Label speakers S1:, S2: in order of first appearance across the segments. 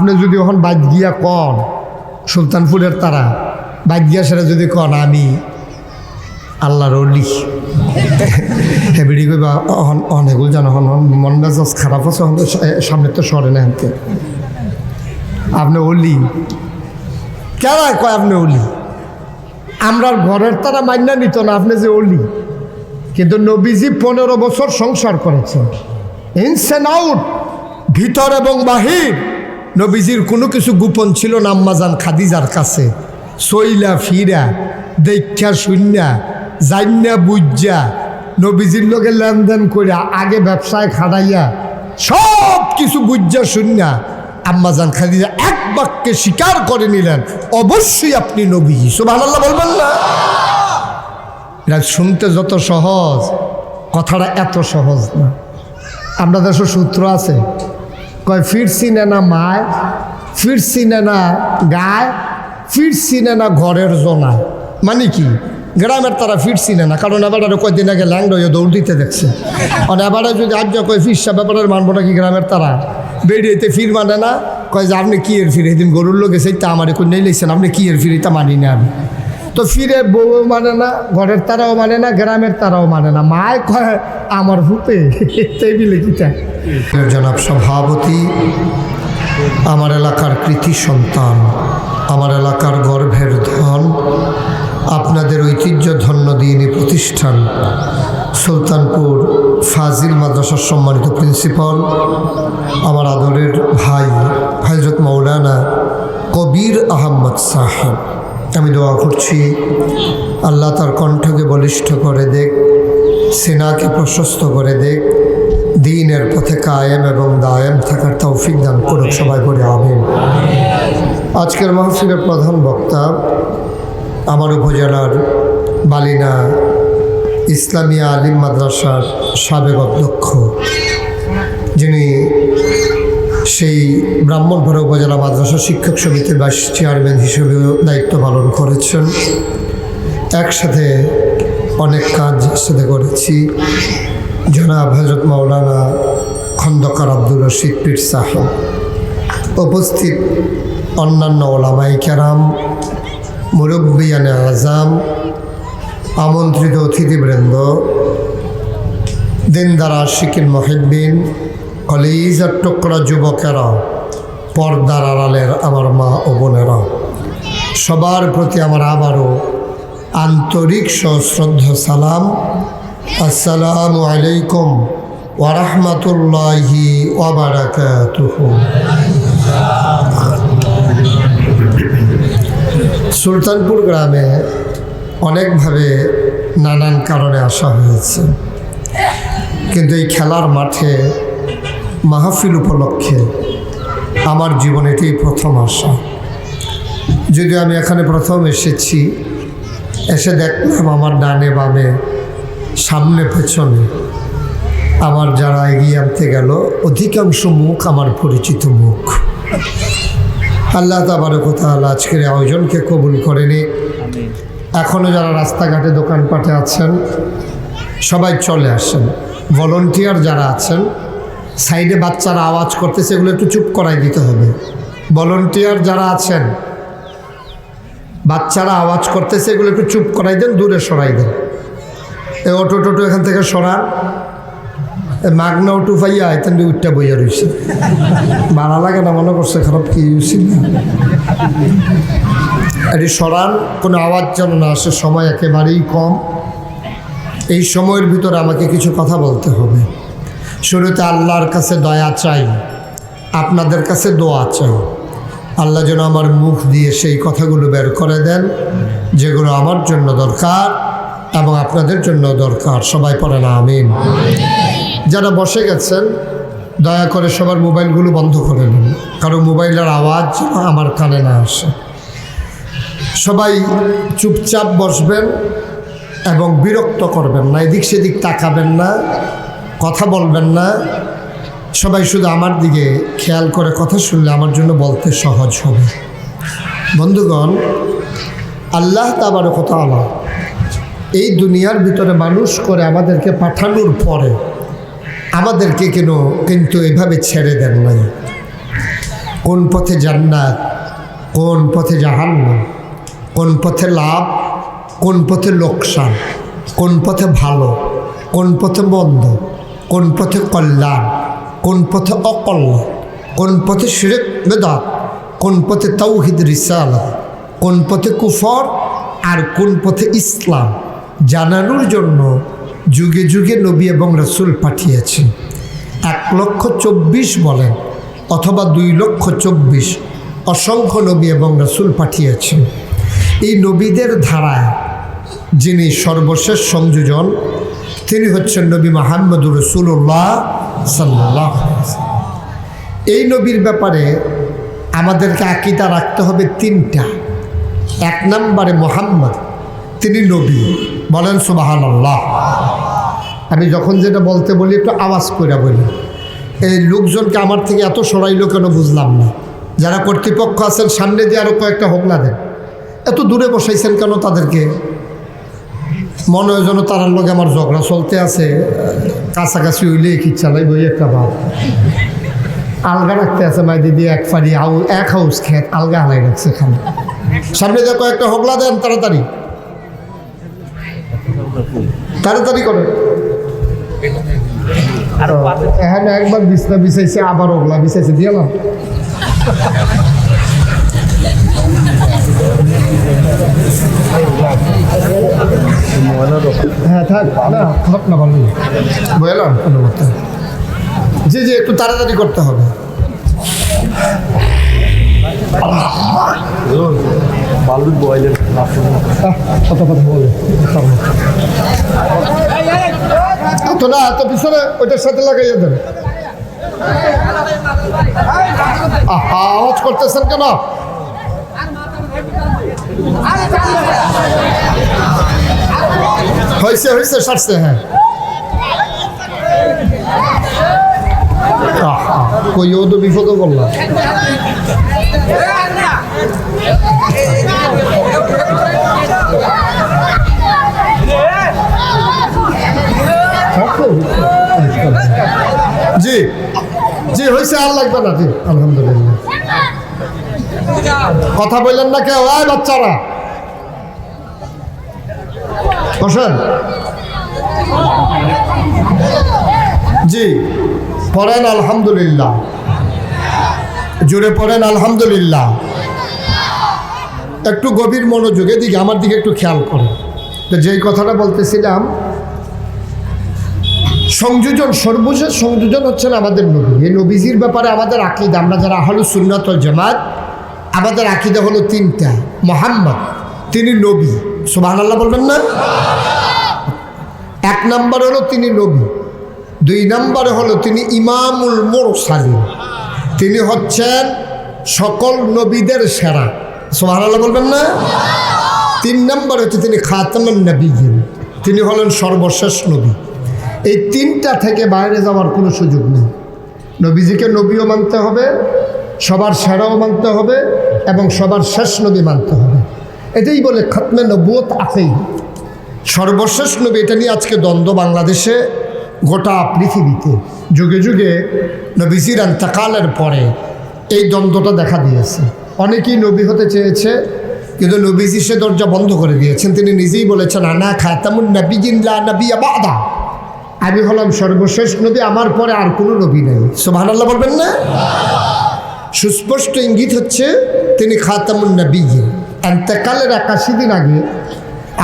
S1: আপনি যদি এখন বাইক গিয়া কন সুলতানপুরের তারা বাইক গিয়া সেটা যদি কন আমি আল্লাহর ওলি হেবিডি কইবা অনেকগুলো জানো মন মেজাজ খারাপ আছে সামনে তো সরে না হাতে আপনি ওলি কেন কয় আপনি ওলি আমরার ঘরের তারা মান্যা নিত না আপনি যে ওলি কিন্তু নবীজি 15 বছর সংসার করেছেন ইনস এন্ড আউট ভিতর এবং বাহির নবীজির কোনো কিছু গোপন ছিল না আম্মাজান খাদিজার কাছে সইলা ফিরা দেখা শুন্যা জান্যা বুঝা নবীজির লোকে লেনদেন করিয়া আগে ব্যবসায় খাড়াইয়া সব কিছু বুঝা শুন্যা আম্মাজান খাদিজা এক বাক্যে স্বীকার করে নিলেন অবশ্যই আপনি নবী সুবহানাল্লাহ বলবেন না এটা শুনতে যত সহজ কথাটা এত সহজ না আমরা দেশের সূত্র আছে কয় ফিরছি না মায় ফিরছি না গায় ফিরছি না ঘরের জোনায় মানে কি গ্রামের তারা ফিরছি না কারণ এবারে কয়েকদিন আগে ল্যাংড হয়ে দৌড় দিতে দেখছে আর এবারে যদি আজ কয় ফিরসা ব্যাপারের মানবো নাকি গ্রামের তারা বেরিয়েতে ফির মানে না কয় যে আপনি কি এর ফিরে এদিন গরুর লোক এসে তা আমার এখন নেই লেগছেন আপনি কি এর ফিরে তা মানি না আমি তো ফিরে বউ মানে না ঘরের তারাও মানে না গ্রামের তারাও মানে না মায় কয় আমার ভূতে টেবিলে কিটা জনাব সভাপতি আমার এলাকার কৃতি সন্তান আমার এলাকার গর্ভের ধন আপনাদের ঐতিহ্য ধন্য দিনী প্রতিষ্ঠান সুলতানপুর ফাজিল মাদ্রাসার সম্মানিত প্রিন্সিপাল আমার আদরের ভাই হযরত মাওলানা কবির আহমদ সাহেব আমি দোয়া করছি আল্লাহ তার কণ্ঠকে বলিষ্ঠ করে দেখ সিনাকে প্রশস্ত করে দেখ দ্বীনের পথে কায়েম এবং দায়েম থাকার তৌফিক দান করুক সবাই করে আমিন। আজকের মাহফিলের প্রধান বক্তা আমার উপজেলার বালিনা ইসলামিয়া আলিম মাদ্রাসার সাবেক অধ্যক্ষ যিনি সেই ব্রাহ্মণপাড়া উপজেলা মাদ্রাসা শিক্ষক সমিতির ভাইস চেয়ারম্যান হিসেবেও দায়িত্ব পালন করেছেন। একসাথে অনেক কাজ সাথে করেছি। জনাব হযরত মাওলানা খন্দকার আব্দুর রশিদ পীর সাহেব, উপস্থিত অন্যান্য ওলামায়ে কেরাম, মুরব্বিয়ানে আযাম, আমন্ত্রিত অতিথিবৃন্দ, দিনদার আশিকিন মুহিব্বিন, কলিজার টুকরা যুবকেরা, পর্দার আড়ালের আমার মা ও বোনেরা, সবার প্রতি আমার আবারও আন্তরিক সশ্রদ্ধ সালাম। আসসালামু আলাইকুম ওয়া রাহমাতুল্লাহি ওয়া বারাকাতুহু। সুলতানপুর গ্রামে অনেকভাবে নানান কারণে আসা হয়েছে, কিন্তু এই খেলার মাঠে মাহফিল উপলক্ষে আমার জীবনে এটাই প্রথম আসা। যদিও আমি এখানে প্রথম এসেছি, এসে দেখলাম আমার ডানে বামে সামনে পেছনে আমার যারা এগিয়ে আনতে গেল অধিকাংশ মুখ আমার পরিচিত মুখ। আল্লাহ তাবারক ওয়া তাআলা আজকের আয়োজনকে কবুল করে নিক। এখনও যারা রাস্তাঘাটে দোকানপাটে আছেন সবাই চলে আসেন। ভলান্টিয়ার যারা আছেন, সাইডে বাচ্চারা আওয়াজ করতেছে, এগুলো একটু চুপ করাই দিতে হবে। ভলান্টিয়ার যারা আছেন, বাচ্চারা আওয়াজ করতেছে, এগুলো একটু চুপ করাই দেন, দূরে সরাই দেন। এই অটো টোটো এখান থেকে সরান। মাগনা উঠু পাইয়া এখান দিয়ে উঠটা বইয়া রয়েছে, ভালো লাগে না, মনে করছে খারাপ কি উচিত না। এটি সরান, কোনো আওয়াজ যেন না আসে। সময় একেবারেই কম। এই সময়ের ভিতরে আমাকে কিছু কথা বলতে হবে। শুরুতে আল্লাহর কাছে দয়া চাই, আপনাদের কাছে দোয়া চাই। আল্লাহ যেন আমার মুখ দিয়ে সেই কথাগুলো বের করে দেন যেগুলো আমার জন্য দরকার এবং আপনাদের জন্য দরকার। সবাই পড়েন আমিন। যারা বসে গেছেন দয়া করে সবার মোবাইলগুলো বন্ধ করে নিন, কারণ মোবাইলের আওয়াজ যেন আমার কানে না আসে। সবাই চুপচাপ বসবেন এবং বিরক্ত করবেন না, এদিক সেদিক তাকাবেন না, কথা বলবেন না। সবাই শুধু আমার দিকে খেয়াল করে কথা শুনলে আমার জন্য বলতে সহজ হবে। বন্ধুগণ, আল্লাহ তাবারক ওয়া তাআলা এই দুনিয়ার ভিতরে মানুষ করে আমাদেরকে পাঠানোর পরে আমাদেরকে কিন্তু এভাবে ছেড়ে দেন নাই। কোন পথে জান্নাত, কোন পথে জাহান্নাম, কোন পথে লাভ, কোন পথে লোকসান, কোন পথে ভালো, কোন পথে মন্দ, কোন পথে কল্যাণ, কোন পথে অকল্যাণ, কোন পথে শিরক বেদাত, কোন পথে তাওহীদ রিসালাত, কোন পথে কুফর আর কোন পথে ইসলাম জানানোর জন্য যুগে যুগে নবী এবং রাসূল পাঠিয়েছেন। 1,24,000 বলেন অথবা 2,24,000 অসংখ্য নবী এবং রাসূল পাঠিয়েছেন। এই নবীদের ধারায় যিনি সর্বশেষ সংযোজন তিনি হচ্ছেন নবী মুহাম্মদুর রাসূলুল্লাহ সাল্লাল্লাহু আলাইহি ওয়াসাল্লাম। এই নবীর ব্যাপারে আমাদেরকে আকীদা রাখতে হবে 3টা। 1 নম্বরে মুহাম্মদ তিনি নবী, বলেন সুবহানাল্লাহ। আমি যখন যেটা বলতে বলি একটু আওয়াজ করে বলি, এই লোকজনকে আমার থেকে এত সরাইলো কেন বুঝলাম না। যারা কর্তৃপক্ষ আছেন সামনে দিয়ে আরও কয়েকটা হোগলা দেন, এত দূরে বসাইছেন কেন তাদেরকে? মনে হয় যেন তারার লগে আমার ঝগড়া চলতে আছে, কাছাকাছি হইলে কি চালাই বই একটা ভাব আলগা রাখতে আছে। মাই দিদি এক ফাড়ি এক হাউস খেত আলগা হালাই রাখছে খালি। সামনে দিয়ে কয়েকটা হোগলা দেন, তাড়াতাড়ি তাড়াতাড়ি করে। এখানে একবার বিছনা বিছাইছে, আবার ওগলা বিছাইছে, দিয়ে না হ্যাঁ থাক না, থাক না, ভালো বুঝলাম। জি জি একটু তাড়াতাড়ি করতে হবে। কত কথা বলে তো না, তো পিছনে ওইটার সাথে লাগাইয়া দেন। আওয়াজ করতেছেন কেন? হয়েছে হয়েছে সারছে। হ্যাঁ কই ও তো বিপদও বললাম। জি জি হয়েছে, আর লাগবে না। জি আলহামদুলিল্লাহ। কথা বললেন না কেউ? আয় বাচ্চারা বসেন। জি পড়েন আলহামদুলিল্লাহ, জোরে পড়েন আলহামদুলিল্লাহ। একটু গভীর মনোযোগ, এদিকে আমার দিকে একটু খেয়াল করেন। তো যেই কথাটা বলতেছিলাম, সংযোজন, সর্বশেষ সংযোজন হচ্ছেন আমাদের নবী। এই নবীজির ব্যাপারে আমাদের আকীদা, আমরা যারা আহলুস সুন্নাত ওয়াল জামাত, আমাদের আকীদা হলো 3টা। মুহাম্মদ তিনি নবী, সুবহানাল্লাহ বলবেন না? 1 নম্বর হলো তিনি নবী, 2 নম্বরে হলো তিনি ইমামুল মুরসালিন, তিনি হচ্ছেন সকল নবীদের সেরা, সুবহানাল্লাহ বলবেন না? 3 নম্বর হচ্ছে তিনি খাতামুন নবিয়্যিন, তিনি হলেন সর্বশেষ নবী। এই 3টা থেকে বাইরে যাওয়ার কোনো সুযোগ নেই। নবীজিকে নবীও মানতে হবে, সবার সেরাও মানতে হবে এবং সবার শেষ নবী মানতে হবে। এটাই বলে খতমে নবুয়ত আছেই, সর্বশেষ নবী। এটা নিয়ে আজকে দ্বন্দ্ব বাংলাদেশে, গোটা পৃথিবীতে। যুগে যুগে নবীজির ইন্তেকালের পরে এই দ্বন্দ্বটা দেখা দিয়েছে। অনেকেই নবী হতে চেয়েছে, কিন্তু নবীজি সে দরজা বন্ধ করে দিয়েছেন। তিনি নিজেই বলেছেন, আনা খাতামুন নবিয়্যিন লা নবিয়্যা বা'দা, আমি হলাম সর্বশেষ নবী, আমার পরে আর কোনো নবী নেই। সুবহানাল্লাহ বলবেন না? সুস্পষ্ট ইঙ্গিত হচ্ছে তিনি খাতামুন নবিয়্যিন। ইন্তেকালের 81 দিন আগে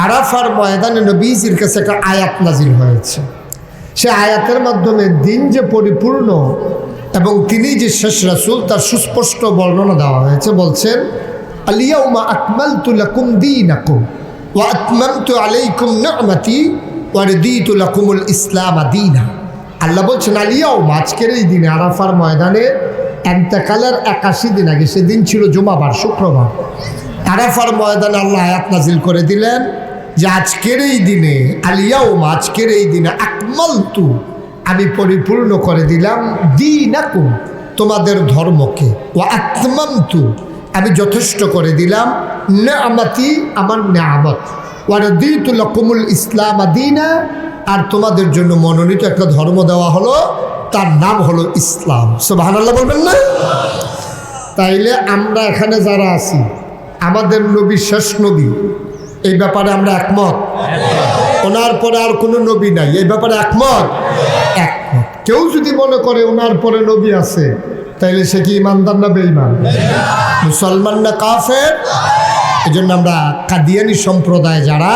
S1: আরাফার ময়দানে নবীজির কাছে একটা আয়াত নাজিল হয়েছে। সে আয়াতের মাধ্যমে দিন যে পরিপূর্ণ এবং তিনি যে শেষ রাসূল তার সুস্পষ্ট বর্ণনা দেওয়া হয়েছে। বলছেন, আল-ইয়াওমা আকমালতু লাকুম দীনাকুম ওয়া আতমামতু আলাইকুম নি'মাতি ওয়া রাদিতু লাকুমুল ইসলাম দীনা। আল্লাহ বলছেন, আল-ইয়াওমা, আজকের এই দিনে, আরাফার ময়দানে ইন্তেকালের 81 দিন আগে, সেদিন ছিল জুমাবার, শুক্রবার, আরাফার ময়দানে আল্লাহ আয়াত নাজিল করে দিলেন যে আজকের এই দিনে, আল-ইয়াওমা, আজকের এই দিনে, আকমালতু, আমি পরিপূর্ণ করে দিলাম, দীনাকুম, তোমাদের ধর্মকে, ওয়া আতমামতু, আমি যথেষ্ট করে দিলাম, নি'মাতি, আমার নিয়ামত, ওয়া রাদিতু লাকুমুল ইসলাম দীনা, আর তোমাদের জন্য মনোনীত একটা ধর্ম দেওয়া হলো, তার নাম হলো ইসলাম। সুবহানাল্লাহ বলবেন না? তাইলে আমরা এখানে যারা আছি আমাদের নবী শেষ নবী, এই ব্যাপারে আমরা একমত। ওনার পরে আর কোনো নবী নাই, এই ব্যাপারে একমত। কেউ যদি মনে করে ওনার পরে নবী আছে, তাইলে সে কি ইমানদার না বেঈমান? মুসলমান না কাফের? এই জন্য আমরা কাদিয়ানী সম্প্রদায় যারা,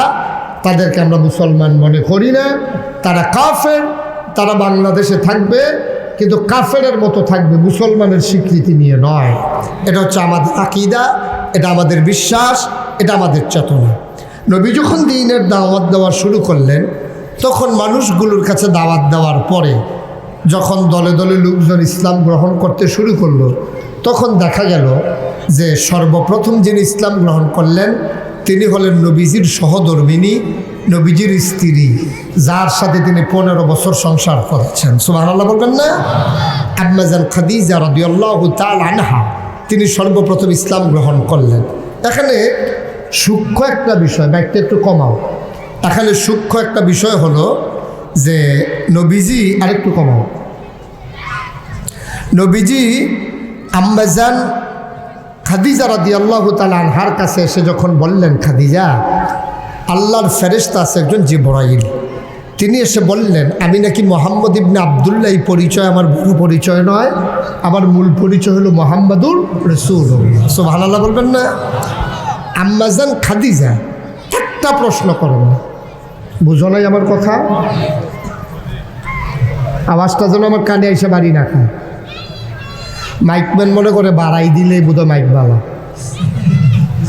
S1: তাদেরকে আমরা মুসলমান মনে করি না। তারা কাফের, তারা বাংলাদেশে থাকবে কিন্তু কাফেরের মতো থাকবে, মুসলমানের স্বীকৃতি নিয়ে নয়। এটা হচ্ছে আমাদের আকীদা, এটা আমাদের বিশ্বাস, এটা আমাদের চেতনা। নবী যখন দ্বীনের দাওয়াত দেওয়া শুরু করলেন, তখন মানুষগুলোর কাছে দাওয়াত দেওয়ার পরে যখন দলে দলে লোকজন ইসলাম গ্রহণ করতে শুরু করলো, তখন দেখা গেল যে সর্বপ্রথম যিনি ইসলাম গ্রহণ করলেন তিনি হলেন নবীজির সহধর্মিনী, নবীজির স্ত্রী, যার সাথে তিনি 15 বছর সংসার করেছেন। সুবহানাল্লাহ বলবেন না? আম্মা জান খাদিজা রাদিয়াল্লাহু তাআলা আনহা, তিনি সর্বপ্রথম ইসলাম গ্রহণ করলেন। এখানে সূক্ষ্ম একটা বিষয়, ব্যাগটা একটু কমাও। এখানে সূক্ষ্ম একটা বিষয় হলো যে নবীজি, আরেকটু কমাও, নবীজি আম্মা জান খাদিজা রাদিয়াল্লাহু তাআলা আনহার কাছে এসে যখন বললেন, খাদিজা, আল্লাহর ফেরেশতা আছে একজন জিবরাইল, তিনি এসে বললেন আমি নাকি মোহাম্মদ ইবনে আবদুল্লাহ, এই পরিচয় আমার বড় পরিচয় নয়, আমার মূল পরিচয় হলো মোহাম্মদুর রাসূলুল্লাহ। সুবহানাল্লাহ বলবেন না? আম্মা জান খাদিজা একটা প্রশ্ন করেন না, বুঝো নাই আমার কথা? আওয়াজটা যেন আমার কানে এসে বাড়ি না খায়। মাইকম্যান মনে করে বাড়াই দিলেই বোধহয় মাইক ভালো,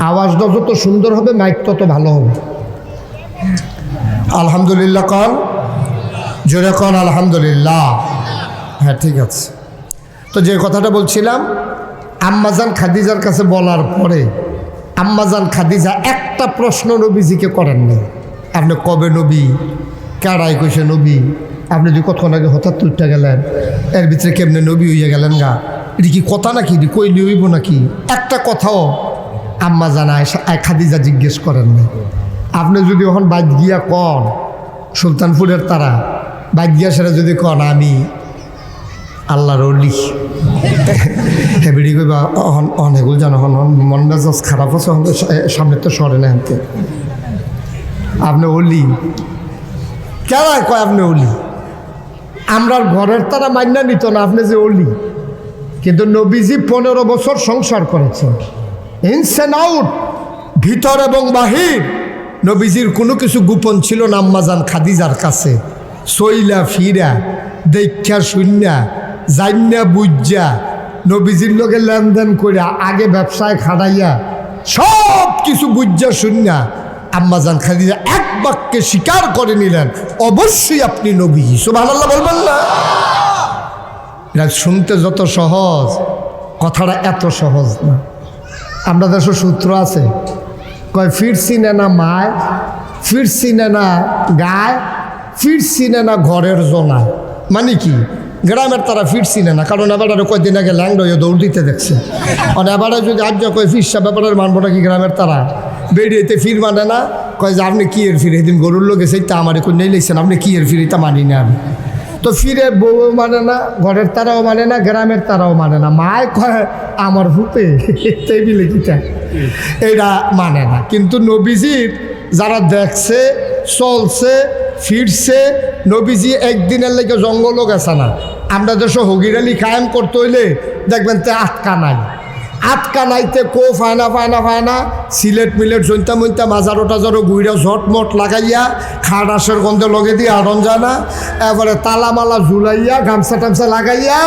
S1: আওয়াজটা যত সুন্দর হবে মাইক তত ভালো হবে। আলহামদুলিল্লাহ কন, জোরে কন আলহামদুলিল্লাহ। হ্যাঁ ঠিক আছে। তো যে কথাটা বলছিলাম, আম্মাজান খাদিজার কাছে বলার পরে আম্মাজান খাদিজা একটা প্রশ্ন নবীজিকে করেননি। আপনি কবে নবী, কারাই কইছে নবী, আপনি যে কতক্ষণ আগে হঠাৎ তুলতে গেলেন, এর ভিতরে কেমনে নবী হইয়া গেলেন গা, এটা কি কথা নাকি, এটি কইলে হইব নাকি, একটা কথাও আম্মা জানায় খাদিজা জিজ্ঞেস করেন না। আপনি যদি এখন বাইদ গিয়া কন সুলতানপুরের তারা, বাইদ গিয়া সেটা যদি কন আমি আল্লাহর ওলি, হেবিডি কইবা অনেকগুলো জানো মন মেজাজ খারাপ আছে, সামনে তো সরে না হাতে, আপনি ওলি কেন কয় আপনি ওলি? আমরার ঘরের তারা মান্যা নিত না আপনি যে ওলি। কিন্তু নবীজি 15 বছর সংসার করেছেন, ইনস এন্ড আউট, ভিতর এবং বাহির। নবীজির কোনো কিছু গোপন ছিল না আম্মাজান খাদিজার কাছে। সইলা ফিরা, দেখা শুন্যা, জান্যা বুঝা, নবীজির লোকে লেনদেন করিয়া, আগে ব্যবসায় খাড়াইয়া, সব কিছু বুঝা শুন্যা আম্মাজান খাদিজা এক বাক্যে স্বীকার করে নিলেন, অবশ্যই আপনি নবী। সুবহানাল্লাহ বলবেন না? এটা শুনতে যত সহজ, কথাটা এত সহজ না। আমরা দেশের সূত্র আছে, কয় ফিরছি না মায়, ফিরছি না গায়, ফিরছি না ঘরের জোনায়। মানে কি? গ্রামের তারা ফিরছি না, কারণ এবার কয়েকদিন আগে ল্যাংড হয়ে দৌড় দিতে দেখছে। আর এবারে যদি আজ কয় ফিরসা ব্যাপারের মানবো নাকি গ্রামের তারা, বেরিয়েতে ফির মানে না, কয় যে আপনি কি এর ফিরে, এদিন গরুর লোক এসে তা আমার এখন নেই লেগছেন, আপনি কি এর ফিরে, তা মানি না আমি। তো ফিরে বউ মানে না, ঘরের তারাও মানে না, গ্রামের তারাও মানে না। মায় কয় আমার ভূতে টেবিলে কিটা, এটা মানে না। কিন্তু নবীজির যারা দেখছে, চলছে, ফিরছে, নবীজি একদিনের লেগে জঙ্গলও গেছে না। আমরা দেশে হগিরালি কায়েম করতে হইলে দেখবেন তে আটকা নাই, আটকা নাইতে কো ফায়না সিলেট মিলেট জৈন্তা মইন্তা মাজারো টাজারো গুইরা ঝটমট লাগাইয়া, খাড়াসের গন্ধে লগে দিয়ে আড়ন যায় না, এবারে তালামালা ঝুলাইয়া, গামছা টামছা লাগাইয়া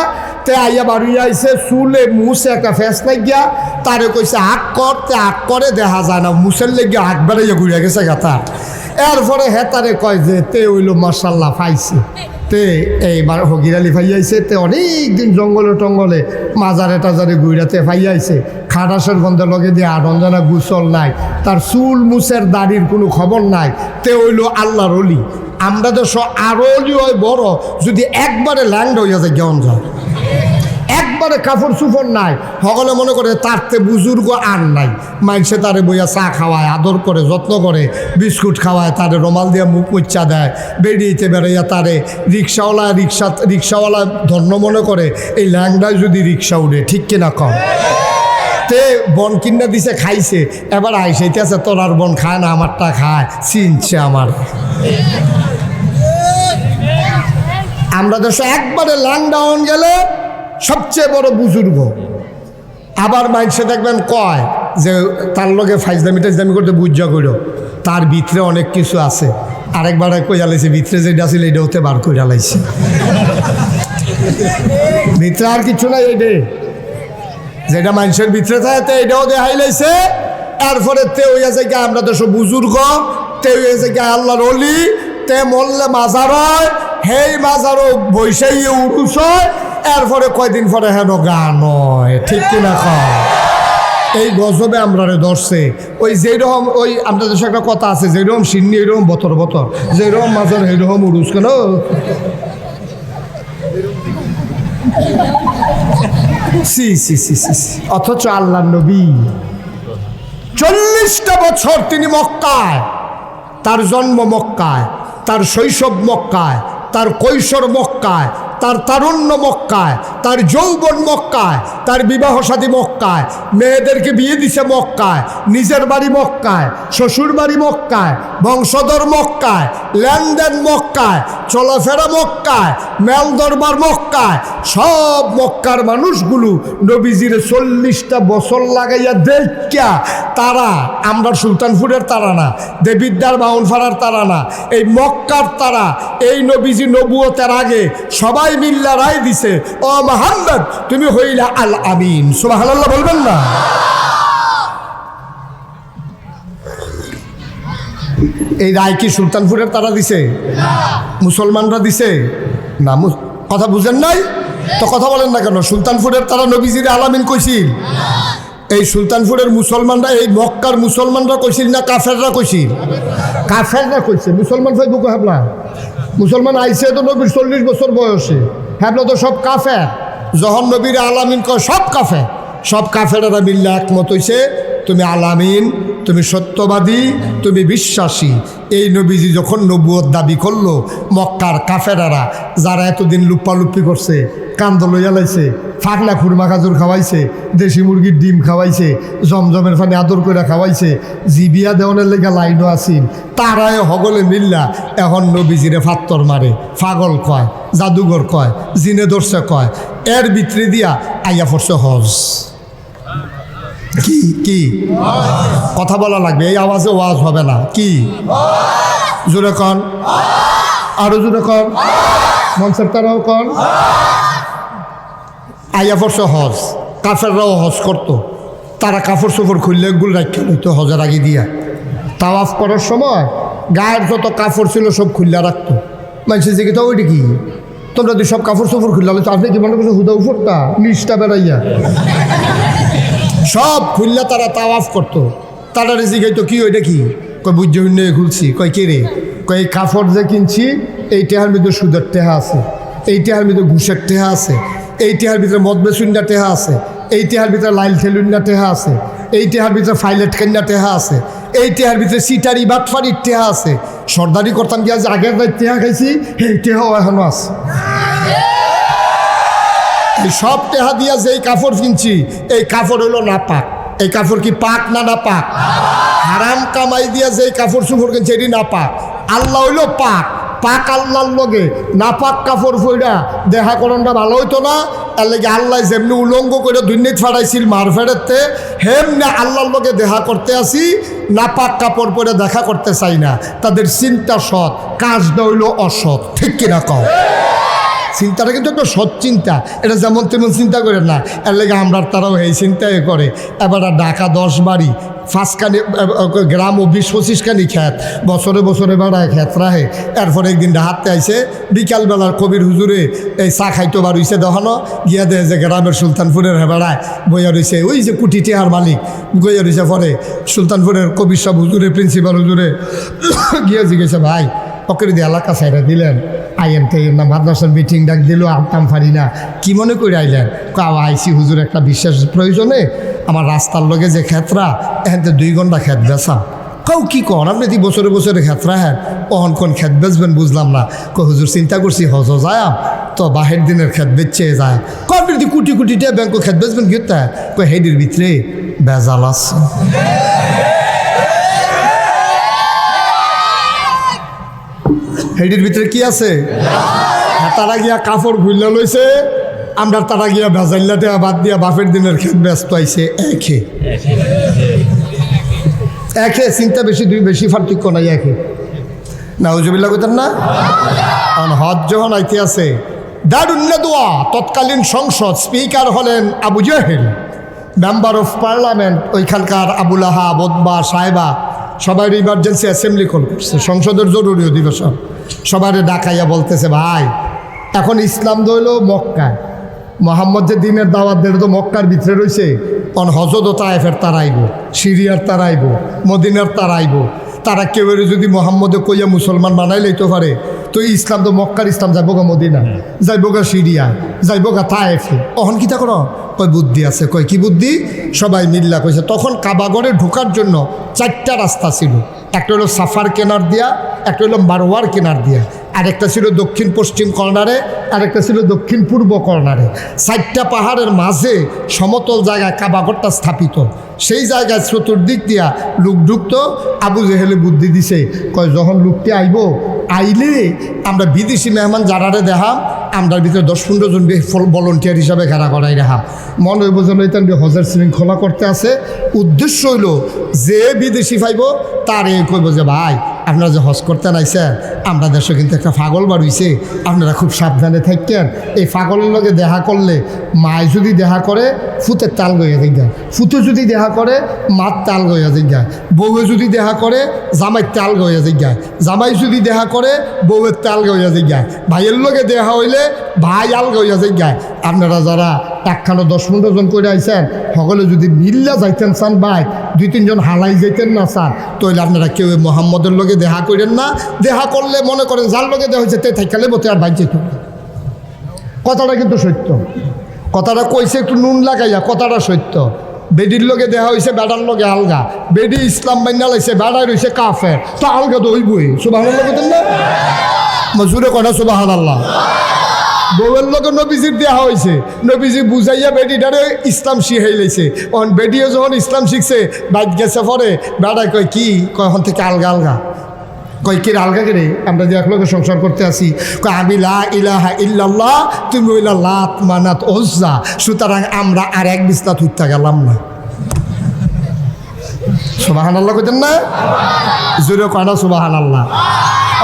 S1: তে আইয়া বাড়িয়া আইসে, চুলে মুছে একটা ফেস লাগিয়া, তারে কইছে হাক কর, তে হাক করে দেখা যায় না, মুছের লেগে হাক বেড়াইয়া ঘুরিয়া গেছে গাতা। এরপরে হেতারে কয় যে তে হইলো মার্শাল্লাহ পাইছে, তে এইবার হগিরালি ফাইয়াইছে, তে অনেক দিন জঙ্গলে টঙ্গলে মাজারে টাজারে গুইরাতে ফাইয়াইছে, খাটাসের গন্ধে লগে দিয়ে আরঞ্জনা গুসল নাই, তার চুল মুছের দাড়ির কোনো খবর নাই, তে হইলো আল্লাহর ওলি। আমরা দেশ আরো অলি হয় বড়, যদি একবারে ল্যান্ড হইয়া যায় গেন যায়, একবারে কাপড় চুপড় নাই, সকলে মনে করে তারতে বুজুর্গ আর নাই, মাইনসে তারে বইয়া চা খাওয়ায়, আদর করে, যত্ন করে, বিস্কুট খাওয়ায়, তারে রুমাল দিয়ে মুখ মুচ্চা দেয়, বেরিয়েতে বেড়াইয়া তারে রিক্সাওয়ালা ধন্য মনে করে। এই ল্যাংড়ায় যদি রিক্সা উঠে, ঠিক কিনা কম? তে বন কিনা দিছে খাইছে, এবার আইসাইতে আছে তোর আর বন খায় না, আমারটা খায়, চিনছে আমার। আমরা দেশে একবারে লকডাউন গেলে সবচেয়ে বড় বুজুর্গ, আবার মানুষে দেখবেন কয় যে তার লগে ফাইজদামি টাইজদামি করতে বুঝা করো, তার ভিতরে অনেক কিছু আছে। আরেকবার কইয়া লাইছে ভিতরে যেটা ছিল এটা হতে বার কইরা লাইছে, ভিতরে আর কিছু নাই, এইটে যেটা মানুষের ভিতরে থাকে এটাও দেখাই লাইছে। এরপরে তে হইয়া যায় কি আমরা তো সব বুজুর্গ, তে হইয়া যায় কি আল্লাহর ওলি, তে মরলে মাজার হয়, হেই মাজারও বৈশাই উরুস হয়, এরপরে কয়দিন পরে হেন গান হয়, ঠিক কিনা কয়? এই গজবে আমরা ধরছে। ওই যেরকম ওই আমাদের দেশে একটা কথা আছে, যেরকম সিন্নি এইরকম বতর বতর, যেরকম মাজার সেইরকম উরুস, কেন? সি সি সি সি, অথচ আল্লাহ নবী 40টা বছর তিনি মক্কায়, তার জন্ম মক্কায়, তার শৈশব মক্কায়, তার কৈশোর মক্কায়, তার তারুণ্য মক্কায়, তার যৌবন মক্কায়, তার বিবাহ শাদী মক্কায়, মেয়েদেরকে বিয়ে দিছে মক্কায়, নিজের বাড়ি মক্কায়, শ্বশুর বাড়ি মক্কায়, বংশধর মক্কায়, লেনদেন মক্কায়, চলাফেরা মক্কায়, মেল দরবার মক্কায়, সব মক্কার মানুষগুলো নবীজির 40টা বছর লাগাইয়া দেখা তারা, আমরা সুলতানপুরের তারা না, দেবিদ্যার বাউনফাড়ার তারা না, এই মক্কার তারা, এই নবীজি নবুয়তের আগে সবাই মিল্লা রায় দিছে, ও মুহাম্মদ তুমি হইলা আল আমিন। সুবহানাল্লাহ বলবেন না? এই রায় কি সুলতানপুরের তারা দিছে? মুসলমানরা দিছে না? কথা বুঝেন নাই তো, কথা বলেন না কেন? সুলতানপুরের তারা নবীজির আল আমিন কইছিল? এই সুলতানপুরের মুসলমানরা, এই মক্কার মুসলমানরা কইছিল না কাফেররা কইছিল? কাফেররা কইছে। মুসলমান ফাইবু হাবলা, মুসলমান আইসে তো নবীর 40 বছর বয়সে, হ্যাবলা তো সব কাফের। যখন নবীর আলামিন কয় সব কাফের, সব কাফেরেরা মিল্লা একমত হইছে তুমি আলামিন, তুমি সত্যবাদী, তুমি বিশ্বাসী। এই নবীজি যখন নবুয়ত দাবি করলো, মক্কার কাফেরারা যারা এতদিন লুপ্পালুপ্পি করছে, কান্দ লইয়া লাইছে, ফাঁকলা খুরমা খাজুর খাওয়াইছে, দেশি মুরগির ডিম খাওয়াইছে, জমজমের পানি আদর করে খাওয়াইছে, জিবিয়া দেওয়ানের লেগে লাইনও আসিল, তারাই হগলে মিল্লা এখন নবীজিরে ফাত্তর মারে, পাগল কয়, জাদুঘর কয়, জিনে দর্শে কয়। এর ভিতরে দিয়া আইয়া পড়ছে হজ। কি কি কথা বলা লাগবে, এই আওয়াজে ওয়াজ হবে না। কি জোরে কন, আরো জোরে কন, মনসের তারাও কন। আইয়া পড়ছে হজ। কাফেররাও হজ করতো, তারা কাপড় চোপড় খুললে গুল রাখা হইতো হজের আগে দিয়া। তাওয়াফ করার সময় গায়ের যত কাপড় ছিল সব খুললা রাখতো। মানুষের যে তো ওইটা কি, তোমরা তুই সব কাপড় চোপড় খুললা, আপনি কি মনে করছো হুদা উপরটা নিচটা বেড়াইয়া সব খুললা তারা তাওয়াফ করতো। তারা জিগাইতো কি ওইটা কি, কয় বুঝে হইনে খুলছি। কয় কে রে? কয় এই কাপড় যে কিনছি এই টেহার ভিতরে সুদের টেহা আছে, এই টেহার ভিতরে ঘুষের টেহা আছে, এই টেহার ভিতরে মদবেসুন্ডা টেহা আছে, এই টেহার ভিতরে লাইল ঠেলুন্ডা টেহা আছে, এই টেহার ভিতরে ফাইলেট কেন্ডা টেহা আছে, এই টেহার ভিতরে সিটারি বাটফারির টেহা আছে। সর্দারি করতাম কি আজ আগের রাত টেহা খাইছি, এই টেহাও এখনো আছে। এই সব টেহা দিয়া যে কাপড় কিনছি, এই কাপড় হলো না পাক। এই কাপড় কি পাক না না পাক? হারাম কামাই দিয়া যে কাপড় চুপড় কিনছে এটি না পাক। আল্লাহ হইলো পাক, পাক আল্লাহর লগে না পাক কাপড় ফইরা দেখা করণটা ভালো হইতো না। এর লেগে আল্লাহ যেমনি উলঙ্গ করে দুর্নীতি ফাটাইছিল মার ফেরতে, হেমনে আল্লাহর লগে দেখা করতে আসি, না পাক কাপড় পরে দেখা করতে চাই না। তাদের চিন্তা সৎ, কাজটা হইলো অসৎ, ঠিক কিনা কও? চিন্তাটা কিন্তু একটা সৎ চিন্তা, এটা যেমন তেমন চিন্তা করেন না। এর লেগে আমরা তারাও এই চিন্তাই করে। এবার ঢাকা 10 বাড়ি, 5খানি গ্রাম ও 20-25খানি খ্যাত, বছরে বছরে বেড়ায় খ্যাত রাহে। এরপরে একদিন হাঁটতে আইসে, বিকালবেলার কবির হুজুরে এই চা খাইতো বার হইছে, দেখানো গিয়া দেয় যে গ্রামের সুলতানপুরের বেড়ায় বইয়া রয়েছে, ওই যে কুটি টেহার মালিক বইয়া রয়েছে। পরে সুলতানপুরের কবির সাহেব হুজুরে, প্রিন্সিপাল হুজুরে গিয়া জিজ্ঞেসে, ভাই পকেট দিয়ে এলাকা সাইডে দিলেন, আইএম তাইএম না মাদ্রাসার মিটিং ডাক দিল, আনতাম পারি না, কি মনে করে আইলেন? আইসি হুজুর একটা বিশেষ প্রয়োজনে, আমার রাস্তার লগে যে ক্ষেত্রা এখান থেকে 2 ঘন্টা খেত বেচাম। কাউ কি কন আপনি তুই বছরে বছরে ক্ষেত্রা হ্যাঁ অহন কোন খেত বেচবেন বুঝলাম না। হুজুর চিন্তা করছি হজ যায়াম তো বাহের দিনের খেত বেচে যায়, কন তুই কোটি কোটি টাকা ব্যাংক খেত বেচবেন কি হেডির ভিতরে বেজাল আছে। হেডির ভিতরে কি আছে? তারা গিয়া কাপড় ভুইলা লইছে, আমরা তারা গিয়া ভেজাইলা দেওয়া বাদ দিয়া বাপের দিনের খেত ব্যস্ত আইছে। একে চিন্তা বেশি দুই বেশি পার্থক্য নাই, একে নাউজুবিল্লাহ কইতেন না। হজ যখন আইতে আছে, দারুন্না দোয়া তৎকালীন সংসদ স্পিকার হলেন আবু জাহেল, মেম্বার অফ পার্লামেন্ট ওইখানকার আবুল আহাব ওতবা সাহেবা সবাই ইমার্জেন্সি অ্যাসেম্বলি কল করছে, সংসদের জরুরি অধিবেশন। সবাই ডাকাইয়া বলতেছে, ভাই এখন ইসলাম দইল মক্কায়, মোহাম্মদ যে দিনের দাওয়াত দেড় তো মক্কার ভিতরে রয়েছে, অন হজদ ও তায়েফের তারাইব, সিরিয়ার তারাইব, মদিনার তারাইব। তারা কেউ যদি মোহাম্মদে কইয়া মুসলমান বানাই লইতে পারে, তো ইসলাম তো মক্কার ইসলাম যাইব গা মদিনা, যাইব গা সিরিয়া, যাইব গা তায়েফে। অহন কিতা করো? কয় বুদ্ধি আছে। কয় কি বুদ্ধি? সবাই মিল্লা কইছে। তখন কাবাগরে ঢোকার জন্য 4টা রাস্তা ছিল। একটা হলো সাফার কেনার দিয়া, একটা হলো মারওয়ার কেনার দিয়া, আরেকটা ছিল দক্ষিণ পশ্চিম কর্নারে, আরেকটা ছিল দক্ষিণ পূর্ব কর্নারে। 4টা পাহাড়ের মাঝে সমতল জায়গায় কাবাগরটা স্থাপিত। সেই জায়গায় চতুর্দিক দিয়া লোক ঢুকতো। আবু জেহেলে বুদ্ধি দিছে, কয় যখন লোকটি আইলে আমরা বিদেশি মেহমান যারারে দেখাম, আমরা ভিতরে 10-15 জন ভলেন্টিয়ার হিসাবে ঘেরা করাই দেখাম। মনে হইব যেন এটা হজের শৃঙ্খলা করতে আছে। উদ্দেশ্য হইল যে বিদেশি পাইব তারে কইব যে ভাই আপনারা যে হজ করতে নাইছেন, আমরা দেশে কিন্তু একটা ফাগল বাড়ইছে, আপনারা খুব সাবধানে থাকেন। এই ফাগলের লগে দেখা করলে মায় যদি দেখা করে ফুতের তাল গইয়া যায়, ফুতে যদি দেখা করে মার তাল গইয়া যায়, বউয়ে যদি দেখা করে জামাইয়ের তাল গইয়া যায়, জামাই যদি দেখা করে বউয়ের তাল গইয়া যায়, ভাইয়ের লগে দেখা হইলে ভাই আল গইয়া যায়। আপনারা যারা একখানো 10-15 জন করে আইছেন, সকলে যদি মিল্লা যাইতেন চান ভাই, 2-3 জন হালাই যাইতেন না চান, তাহলে আপনারা কেউ মোহাম্মদের লগে দেখা করেন না। দেখা করলে মনে করেন যার লগে দেখা হয়েছে তে থাইকালে বতে আর ভাই যেত। কথাটা কিন্তু সত্য, কথাটা কইছে একটু নুন লাগাইয়া, কথাটা সত্য। বেডির লগে দেখা হয়েছে, বেড়ার লগে আলগা। বেডি ইসলাম মাইনা লাইছে, বেড়ায় রয়েছে কাফের, তো আলগা তো হইবই। সুবহানাল্লাহ বলতেন না? মজুরে কনা সুবহানাল্লাহ। বউয়ের লগে নবীজির দেওয়া হয়েছে, নবীজি বুঝাইয়া বেডিটারে ইসলাম শিখাই লাইছে। অন বেডিও যখন ইসলাম শিখছে, বাইক গেছে পরে বেড়ায় কয় কি, কয় এখন থেকে আলগা আলগা। কয় কি আলগা করে আমরা যে একলগে সংসার করতে আসি, কয় আমি লা ইলাহা ইল্লাল্লাহ, তুমি হইলা লাত মানাত ওজ্জা, সুতরাং আমরা আর এক বিছনা তুইতে গেলাম না। সুবহানাল্লাহ কইতেন না? জোরে কয় না সুবহানাল্লাহ।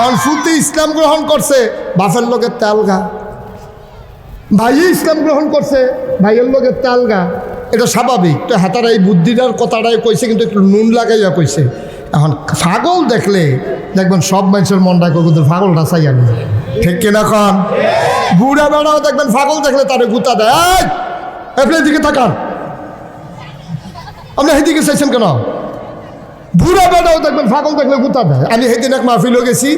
S1: আর ফুতে ইসলাম গ্রহণ করছে, বাপের লোকের তালগা। ভাইয়ে ইসলাম গ্রহণ করছে, ভাইয়ের লোকের তালগা। এটা স্বাভাবিক। তো হাতার এই বুদ্ধিটার কথাটাই কইছে, কিন্তু একটু নুন লাগাইয়া কইছে। এখন ফাগল দেখলে দেখবেন সব মানুষের মনটা কিন্তু ফাগলটা চাই আমি, ঠিক কিনা? এখন বুড়া বেড়াও দেখবেন ফাগল দেখলে তারে গুতা দেয়, আপনি এদিকে থাকান, আপনি সেদিকে চাইছেন কেন? বুড়া বেড়াও দেখবেন ফাগল দেখলে গুতা দেয়। আমি সেদিন এক মাহফিলও গেছি,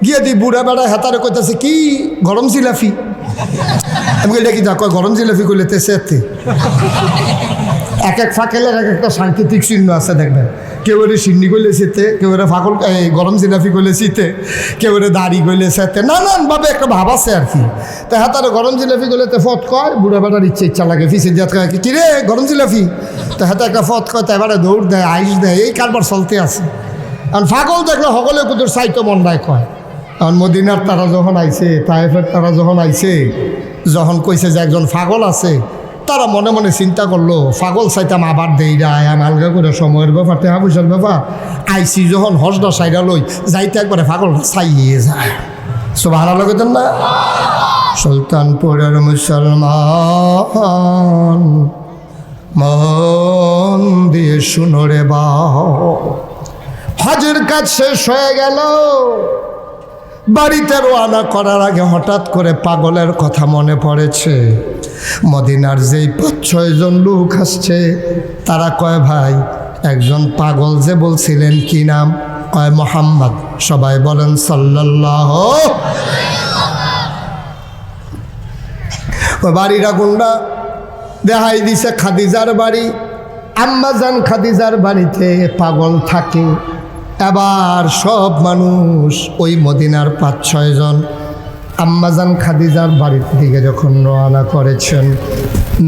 S1: গিয়ে দিই বুড়া বেড়া হেতারে কইতাছে কি গরম জিলাফি। আমি কইলে কি কয় গরম জিলাফি কইলে তেসে এক এক ফাঁকেলের এক একটা সাংকেতিক চিহ্ন আছে দেখবেন। কেউ এর সিন্নি করলে শীতে, কেউ এর ফাঁকল গরম জিলাফি করলে শীতে, কেউ এর দাড়ি করলে সেতে, নানানভাবে একটা ভাব আছে আর কি। তা হ্যাঁ তারা গরম জিলাফি করলে তো ফত কয়, বুড়া বেটার ইচ্ছা লাগে ফিসে দিয়ে কি রে গরম জিলাফি, তো হ্যাঁ একটা ফত কয়, তো এবারে দৌড় দেয়, আইস দেয়, এই কারবার চলতে আছে। কারণ ফাগল দেখলে সকলে কুতুর সাইতো মন্ডায় কয়। কারণ মদিনার তারা যখন আইছে, তায়েফের তারা যখন আইছে, যখন কইছে যে একজন ফাগল আছে, তারা মনে মনে চিন্তা করলো ফাগল চাইতাম আবার দেই যায়, আমি আলগা করে সময়ের ব্যাপার, টাকা পয়সার ব্যাপার, আইসি যখন হজটা সাইডা লই যাইতে একবারে ফাগলটা চাইয়ে যায়। সুবহানাল্লাহ কইতেন না? সুলতানপুরের মুসলমান মন দিয়ে শুনো রে বাও, হজের কাজ শেষ হয়ে গেল, বাড়িতে রওনা করার আগে হঠাৎ করে পাগলের কথা মনে পড়েছে। মদিনার যেই 5-6 জন লোক আসছে, তারা কয় ভাই একজন পাগল যে বলছিলেন কি নাম? কয় মোহাম্মদ। সবাই বলেন সাল্লাল্লাহু। বাড়িটা কোনটা? দেখাই দিছে খাদিজার বাড়ি। আম্মাজান খাদিজার বাড়িতে পাগল থাকে। এবার সব মানুষ ওই মদিনার 5-6 জন আম্মাজান খাদিজার বাড়ির দিকে যখন রওনা করেছেন,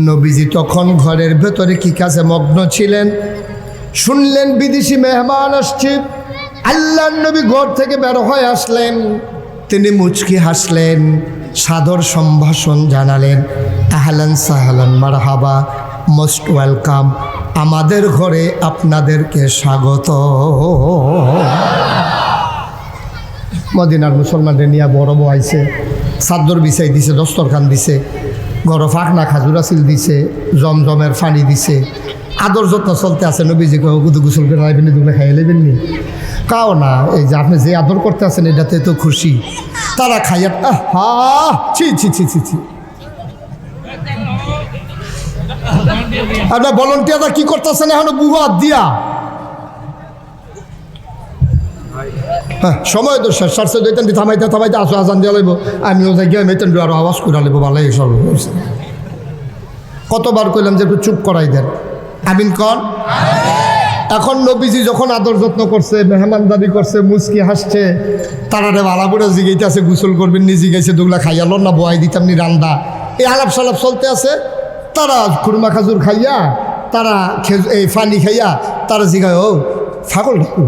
S1: নবীজি তখন ঘরের ভেতরে কি কাজে মগ্ন ছিলেন, শুনলেন বিদেশি মেহমান আসছে। আল্লাহর নবী ঘর থেকে বের হয়ে আসলেন, তিনি মুচকি হাসলেন, সাদর সম্ভাষণ জানালেন, আহলান সাহলান মারহাবা, মোস্ট ওয়েলকাম, আমাদের ঘরে আপনাদেরকে স্বাগত। মদিনার মুসলমানদের নিয়ে বড় বয়াইছে, চাদর বিছাই দিছে, দস্তরখান দিছে, গড় ফাঁকনা খাজুর আসিল দিছে, জমজমের পানি দিছে, আদর যত্ন চলতে আছে। নবীজি কুদু গোসল করে আইবেন, দুগুলো খাইয়ে লেবেন নি কাও না, এই যে আপনি যে আদর করতে আছেন এটাতে তো খুশি। তারা খাইয়া হা ছি ছি ছি ছি ছি। আপনার ভলান্টিয়াররা কি করতেছেন এখনো বুহা দিয়া? হ্যাঁ, সময় তো শেষ সারছে, দইতেন থামাইতে থামাইতে আসো, আজান দিয়ে লাগবো, আমিও যাই গিয়ে মেতেন আরো আওয়াজ করে লাগবো, ভালো সব। কতবার কইলাম যে একটু চুপ করাই দেন, আমিন কন। এখন নবীজি যখন আদর যত্ন করছে, মেহমানদারি করছে, মুচকি হাসছে, তারারে ভালাপুরে জিগাইতে আছে, গোসল করবেন নি জিগাইছে, দুগুলা খাইয়াল না বয়াই দিতাম নি রান্দা, এই আলাপ সালাপ চলতে আছে। তারা খুরমা খাজুর খাইয়া, তারা এই ফানি খাইয়া, তারা জিগায় ও ফাগল ডাকু,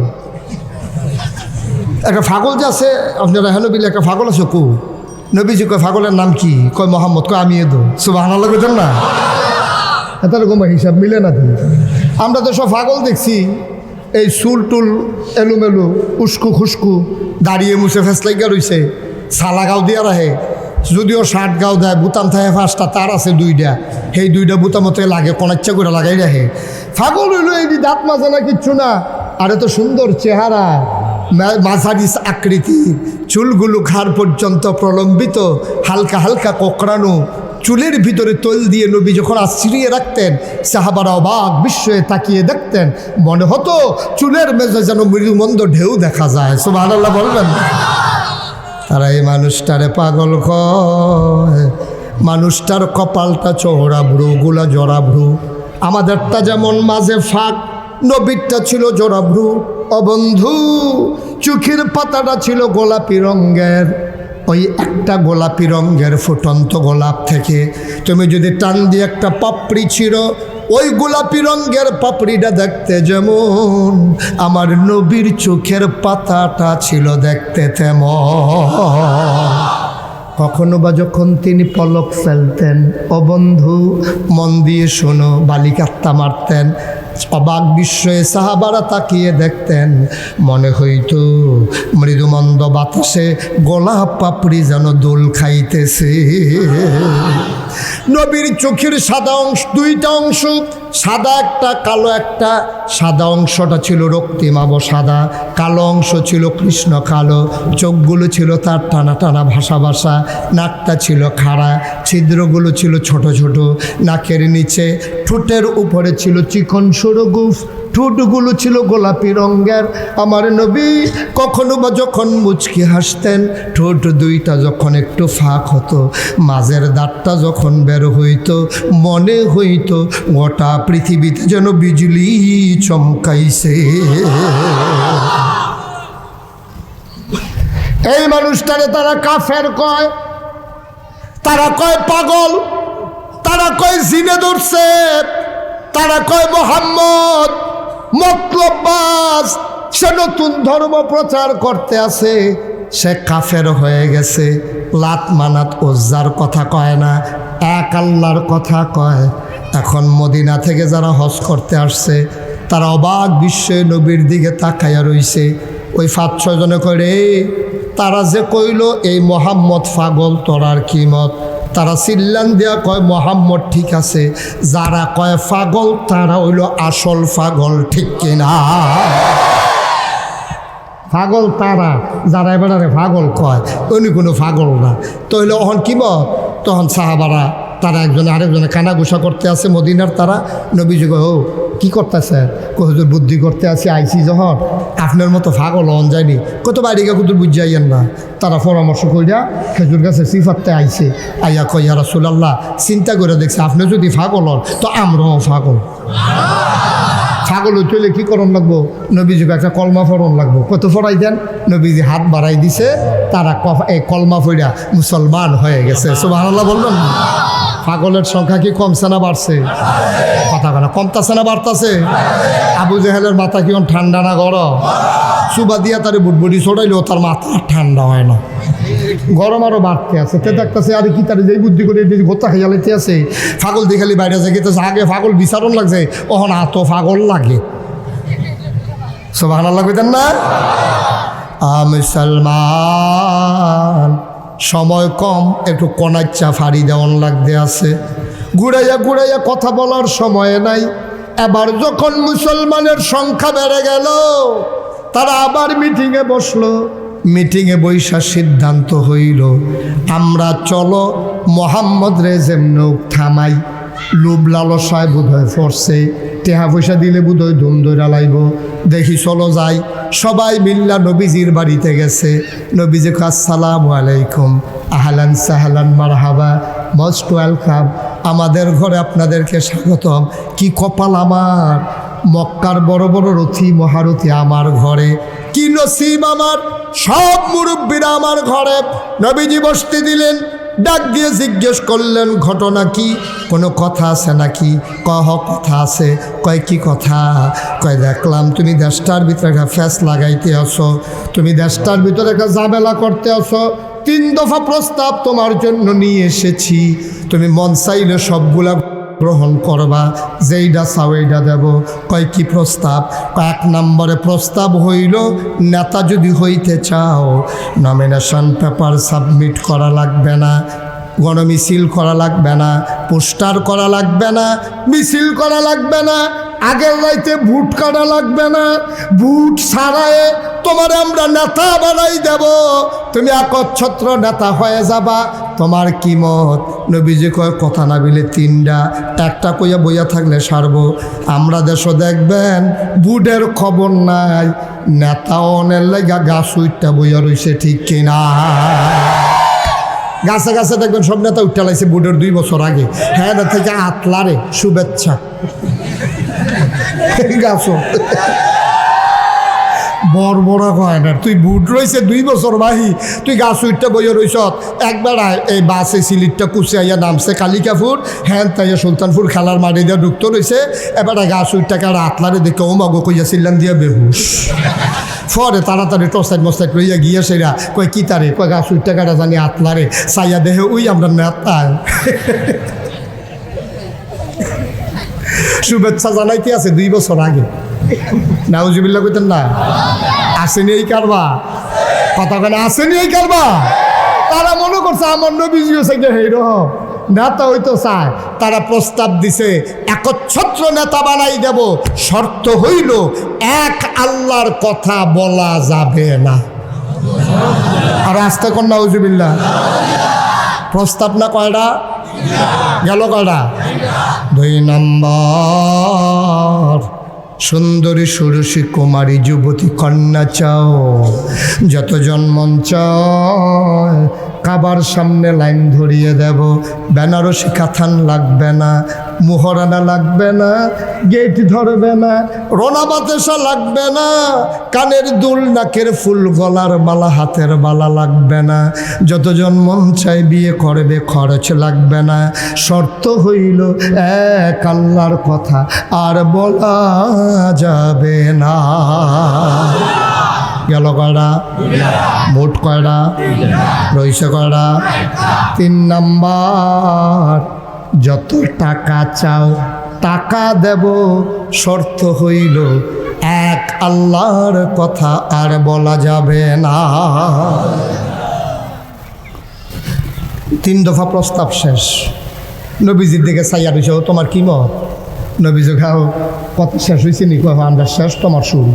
S1: একটা ফাগল যে আছে আপনারা হেন বিলে একটা ফাগল আছে কু। নবীজি কয় ফাগলের নাম কি? কয় মোহাম্মদ। কয় আমি এদো সুবহানাল্লাহ কইতেন না, এরকম হিসাব মিলে না। আমরা তো সব ফাগল দেখছি, এই চুল টুল এলুমেলু, উস্কু খুস্কু, দাঁড়িয়ে মুছে ফেসলাইগা রইছে, সালা গাও দিয়া রাহে, যদিও 60 গাও দেয়, বুতাম থাকে 5টা, তার আছে 2টা, সেই 2টা বুতামতে লাগে, কনাচ্চা করে লাগাই রাখে। ফাগল হইলো এই দাঁত মাজা না কিচ্ছু না, আরে তো সুন্দর চেহারা, মাঝারি আকৃতি, চুলগুলো ঘাড় পর্যন্ত প্রলম্বিত, হালকা হালকা কোকড়ানো, চুলের ভিতরে তৈল দিয়ে নবী যখন আশ্রিয়ে রাখতেন, সাহাবারা অবাক বিস্ময়ে তাকিয়ে দেখতেন, মনে হতো চুলের মেঝে যেন মৃদুমন্দ ঢেউ দেখা যায়। সুবহানাল্লাহ বলবেন। তারা এই মানুষটারে পাগল কয়, মানুষটার কপালটা চওড়া, ভ্রুগুলা জরা ভ্রু, আমাদেরটা যেমন মাঝে ফাঁক, নবীরটা ছিল জরা ভ্রু। ও বন্ধু, চোখের পাতাটা ছিল গোলাপি রঙের, ওই একটা গোলাপি রঙের ফুটন্ত গোলাপ থেকে তুমি যদি টান দিয়ে একটা পাপড়ি ছিল, ওই গোলাপি রঙের পাপড়িটা দেখতে যেমন, আমার নবীর চোখের পাতাটা ছিল দেখতে তেমন। কখনো বা যখন তিনি পলক ফেলতেন, ও বন্ধু মন দিয়ে শোনো, বালিকাত্তা মারতেন, অবাক বিস্ময়ে সাহাবারা তাকিয়ে দেখতেন, মনে হইত মৃদুমন্দ বাতাসে গোলাপ পাপড়ি যেন দোল খাইতেছে। নবীর চোখের সাদা অংশ, 2টা অংশ, সাদা একটা কালো একটা, সাদা অংশটা ছিল রক্তিমাব সাদা, কালো অংশ ছিল কৃষ্ণ কালো, চোখগুলো ছিল তার টানা টানা ভাসা ভাসা, নাকটা ছিল খাড়া, ছিদ্রগুলো ছিল ছোট ছোট, নাকের নিচে ঠোঁটের উপরে ছিল চিকন সরু গোঁফ, ঠোঁটগুলো ছিল গোলাপি রঙের। আমার নবী কখনো বা যখন মুচকি হাসতেন, ঠোঁট 2টা যখন একটু ফাঁক হতো, মাঝের দাঁতটা যখন বের হইতো, মনে হইতো গোটা পৃথিবীতে যেন বিজলি চমকাইছে। এই মানুষটারে তারা কাফের কয়, তারা কয় পাগল, তারা কয় জিনে ধরছে, তারা কয় মোহাম্মদ মতলববাজ, সে নতুন ধর্ম প্রচার করতে আছে, সে কাফের হয়ে গেছে, লাত মানাত উজ্জার কথা কয় না, এক আল্লাহর কথা কয়। এখন মদিনা থেকে যারা হজ করতে আসছে, তারা অবাক বিস্ময়ে নবীর দিকে তাকাইয়া রইছে। ওই 5-6 জনে করে, তারা যে কইল এই মোহাম্মদ পাগল, তোরার কি মত? তারা চিল্লান দিয়া কয় মোহাম্মদ ঠিক আছে, যারা কয় পাগল তারা হইল আসল পাগল, ঠিক কিনা? পাগল তারা, যারা এবারে পাগল কয় উনি কোনো পাগল না। তো হইলো অহন কি মত? তখন সাহাবারা তারা একজনে আরেকজনে কানাঘুষা করতে আছে মদিনার। তারা নবীজি কয় ও কি করতেছে? হুজুর বুদ্ধি করতে আসি, আইসি যখন আপনার মতো পাগল হন যায়নি, কত বাড়িকে কুতুর বুঝাইয়েন না। তারা পরামর্শ কইরা খেজুর গাছে সিফাতে আইছে, আইয়া কই ইয়া রাসূলুল্লাহ, চিন্তা করে দেখছে আপনি যদি পাগল হন তো আমরাও পাগল। পাগল হইলে কি করণ লাগবো? নবীজিকে একটা কলমা ফরণ লাগবো। কত ফরাই দেন? নবীজি হাত বাড়াই দিছে, তারা এই কলমা ফইরা মুসলমান হয়ে গেছে। সুবহানাল্লাহ বলবেন। পাগলের সংখ্যা কি কমছে না বাড়ছে? কথা বলে কমতাছে না বাড়তাছে? আবু জেহেলের মাথা কি ঠান্ডা না গরম? সুবা দিয়া তার বুটবুটি ছড়াইলেও তার মাথা ঠান্ডা হয় না, গরম আরো বাড়তে আছে। তে দেখতেছে আরে কি তার যেই বুদ্ধি করে গোত্তা খাইয়া লাইতে আছে, পাগল দেখালি বাইরে যাইতেছে। আগে পাগল বিচারণ লাগছে, ওহন আত পাগল লাগে। সুবহানাল্লাহ কইতেন না? মুসলমান সময় কম, একটু কনাচ্চা ফাড়ি দেওয়ান লাগতে আছে। ঘুরাইয়া ঘুরাইয়া কথা বলার সময় নাই। এবার যখন মুসলমানের সংখ্যা বেড়ে গেল, তারা আবার মিটিংয়ে বসলো। মিটিংয়ে বৈশা সিদ্ধান্ত হইল, আমরা চলো মোহাম্মদ রে যেমন থামাই। লোভ লালসায় বোধহয় পড়ছে, টেহা পয়সা দিলে বোধহয় ধুম ধরা লাইব। দেখি চলো যাই। সবাই মিল্লা নবীজির বাড়িতে গেছে। নবীজি আসসালামু আলাইকুম, আহলান সাহলান মারহাবা, মোস্ট ওয়েলকাম। আমাদের ঘরে আপনাদেরকে স্বাগতম। কি কপাল আমার, মক্কার বড় বড় রথী মহারথী আমার ঘরে, কি নসিব আমার, সব মুরব্বীরা আমার ঘরে। নবীজি বসতে দিলেন, ডাক দিয়ে জিজ্ঞেস করলেন ঘটনা কি, কোনো কথা আছে নাকি? কহ কথা আছে। কয় কি কথা? কয় দেখলাম তুমি দেশটার ভিতরে একটা ফ্যাস লাগাইতে আসো, তুমি দেশটার ভিতরে একটা ঝামেলা করতে আসো। 3 দফা প্রস্তাব তোমার জন্য নিয়ে এসেছি, তুমি মন চাইলে সবগুলা গ্রহণ করবা, যেইটা চাও এইটা দেব। কয় কি প্রস্তাব? 1 নম্বরে প্রস্তাব হইল, নেতা যদি হইতে চাও নমিনেশন পেপার সাবমিট করা লাগবে না, গণমিছিল করা লাগবে না, পোস্টার করা লাগবে না, মিছিল করা লাগবে না, আগের রাইতে ভোট কাটা লাগবে না, ভোট ছাড়ায় তোমার আমরা নেতা বানাই দেব, তুমি একচ্ছত্র নেতা হয়ে যাবা। তোমার কি মত? নবীজি কয় কথা না বিলে 3টা, একটা কইয়া বইয়া থাকলে সারব। আমরা দেশও দেখবেন বুডের খবর নাই, নেতা অনের লাগা গাছ উঠটা বইয়া রইছে, ঠিক কিনা? গাছে গাছে দেখবেন সব নেতা উঠতে লাইছে বুডের 2 বছর আগে। হ্যাঁ থেকে আতলারে শুভেচ্ছা গাছ বড় কয় না, তুই বুট রয়েছে 2 বছর বাহি, তুই গাছ উঠতে বইয়া রইস। একবার এই বাসে সিলিটটা কুচিয়াইয়া নামছে কালিকাপুর, হ্যাঁ তাইয়া সুলতানপুর খেলার মাঠে দিয়ে ঢুকতে রয়েছে। এবার গাছ উঠটাকে আর আতলারে দেখে ও মাগো কইয়া চিল্লান দিয়া বেহুশ। পরে তাড়াতাড়ি টসাইড মস্তাইড কইয়া গিয়া সেরা কয় কি তারে? কয় গাছ উঠটাকাটা জানি আতলারে। চাইয়া দেহে ওই আমরা নেতা শুভেচ্ছা জানাইতে আছে 2 বছর আগে। নাউজুবিল্লাহ কইতেন না? আসেনি এই কারবা, কথা কেন আসেনি এই কারবা? তারা মনে করছে আমার নবীজি হচ্ছে এইরকম নেতা হইতো চায়। তারা প্রস্তাব দিছে একচ্ছত্র নেতা বানাই দেব, শর্ত হইল এক আল্লাহর কথা বলা যাবে না। আর আসতে কোন নাউজুবিল্লাহ? প্রস্তাব না কয়টা গেল? কয়টা? 2 নম্বর, সুন্দরী সুরসী কুমারী যুবতী কন্যা চাও, যতজন মন চায় কাবার সামনে লাইন ধরিয়ে দেব। বেনারসি কাথান লাগবে না, মোহরানা লাগবে না, গেট ধরবে না, রোনা বাতাসা লাগবে না, কানের দুল, নাকের ফুল, গলার মালা, হাতের বালা লাগবে না। যতজন মন চায় বিয়ে করবে, খরচ লাগবে না। শর্ত হইল এক আল্লাহর কথা আর বলা যাবে না। গেল কয়টা? ভোট কয়টা? রইছে কয়টা? 3 নম্বর, যত টাকা চাও টাকা দেব, শর্ত হইল এক আল্লাহর কথা আর বলা যাবে না। 3 দফা প্রস্তাব শেষ। নবীজির দিকে চাইয়া রইছে, তোমার কি মত? নবীজি খাও কত শেষ হয়েছে নি? কয় আমরা শেষ, তোমার শুরু।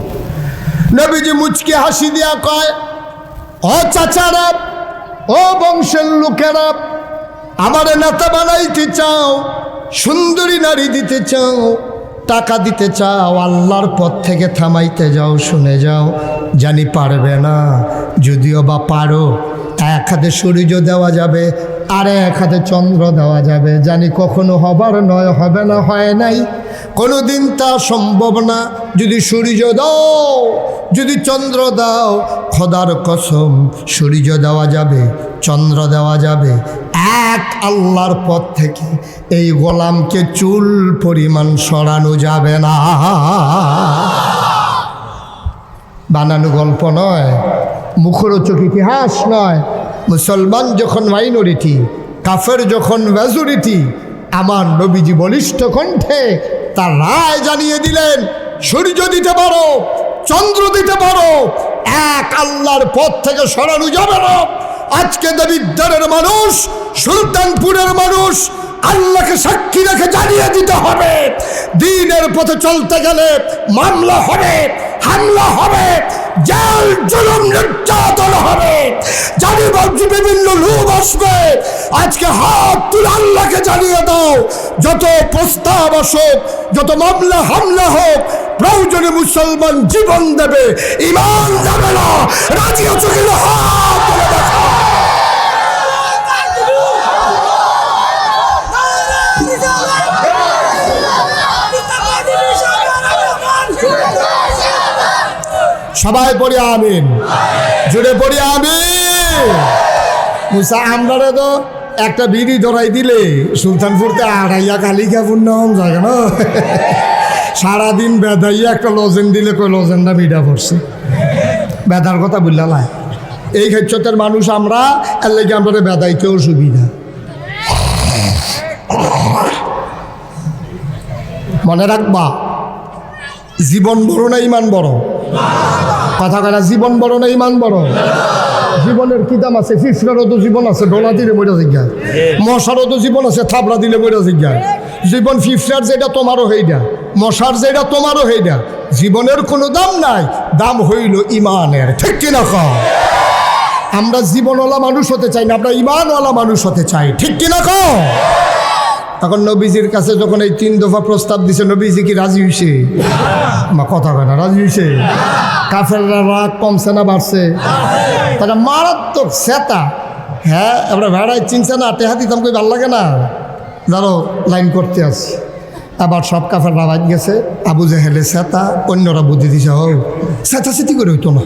S1: নবীজি মুচকে হাসি দিয়া কয়, ও চাচারা, ও বংশের লোকেরা, আমার নেতা বানাইতে চাও, সুন্দরী নারী দিতে চাও, টাকা দিতে চাও, আল্লাহর পথ থেকে থামাইতে যাও, শুনে যাও, জানি পারবে না। যদিও বা পারো, 1 হাতে সূর্য দেওয়া যাবে, আর 1 হাতে চন্দ্র দেওয়া যাবে। জানি কখনো হবার নয়, হবে না, হয় নাই, কোনোদিন তা সম্ভব না। যদি সূর্য দাও, যদি চন্দ্র দাও, খোদার কসম সূর্য দেওয়া যাবে, চন্দ্র দেওয়া যাবে, এক আল্লাহর পথ থেকে এই গোলামকে চুল পরিমাণ সরানো যাবে না। বানানো গল্প নয়, মুখরোচক ইতিহাস নয়। মুসলমান যখন মাইনরিটি, কাফের যখন মেজরিটি, আমার নবীজি বলিষ্ঠ কণ্ঠে তার রায় জানিয়ে দিলেন, সূর্য দিতে পারো, চন্দ্র দিতে পারো, এক আল্লাহর পথ থেকে সরানো যাবে না। আজকে দেবিদ্বারের মানুষ, সুলতানপুরের মানুষ আল্লাহকে সাক্ষী রেখে জানিয়ে দিতে হবে, দ্বীনের পথে চলতে গেলে মামলা হবে, হামলা হবে, জেল জুলুম নির্যাতন হবে, জানি বলছি বিভিন্ন লোক আসবে। আজকে হাত তুলে আল্লাহকে জানিয়ে দাও, যত প্রস্তাব আসুক, যত মামলা হামলা হোক, প্রয়োজনে মুসলমান জীবন দেবে, ঈমান যাবে না। রাজি আছো কিনা হাত তুলে দেখো। সবাই পড়ি আমিন, জুড়ে পড়ি আমিন। মুসা আমরারে তো একটা বিড়ি ধরাই দিলে সুলতানপুরতে আড়াইয়া কালিকা পূর্ণ জায়গা না, সারাদিন বেদাইয়া একটা লজেন দিলে কই লজেনটা মিডা পড়ছে। বেদার কথা বুঝলাম, এই ক্ষেত্রের মানুষ আমরা, এর লেগে আমরা বেদাইতেও সুবিধা। মনে রাখবা, জীবন বড় না ইমান বড়? কথা কয় না, জীবন বড় না ইমান বড়? জীবনের কি দাম আছে? ফিফরারও তো জীবন আছে, ডোলা দিলে মরে জিজ্ঞায়। মশারও তো জীবন আছে, থাবড়া দিলে মরে জিজ্ঞায়। জীবন ফিফরার যেটা তোমারও হইডা, মশার যেটা তোমারও হইডা। জীবনের কোনো দাম নাই, দাম হইল ইমানের। ঠিক কিনা কও? আমরা জীবনওয়ালা মানুষ হতে চাই না, আমরা ইমানওয়ালা মানুষ হতে চাই। ঠিক কিনা কও? তখন নবীজির কাছে যখন এই 3 দফা প্রস্তাব দিছে, নবীজি কি রাজি হইছে? কথা কয় না, রাজি হইছে? কাফেররা রাগ কমছে না বাড়ছে? তারা মারাত্মক সেতা। হ্যাঁ, আমরা ভেড়ায় চিনছে না, টেহা দিতাম কই ভাল লাগে না, ধরো লাইন করতে আসি। আবার সব কাফেররা বাদ গেছে, আবু জেহেলে সেতা, অন্যরা বুদ্ধি দিছে। ও সেতা সেতি করে হইতো না,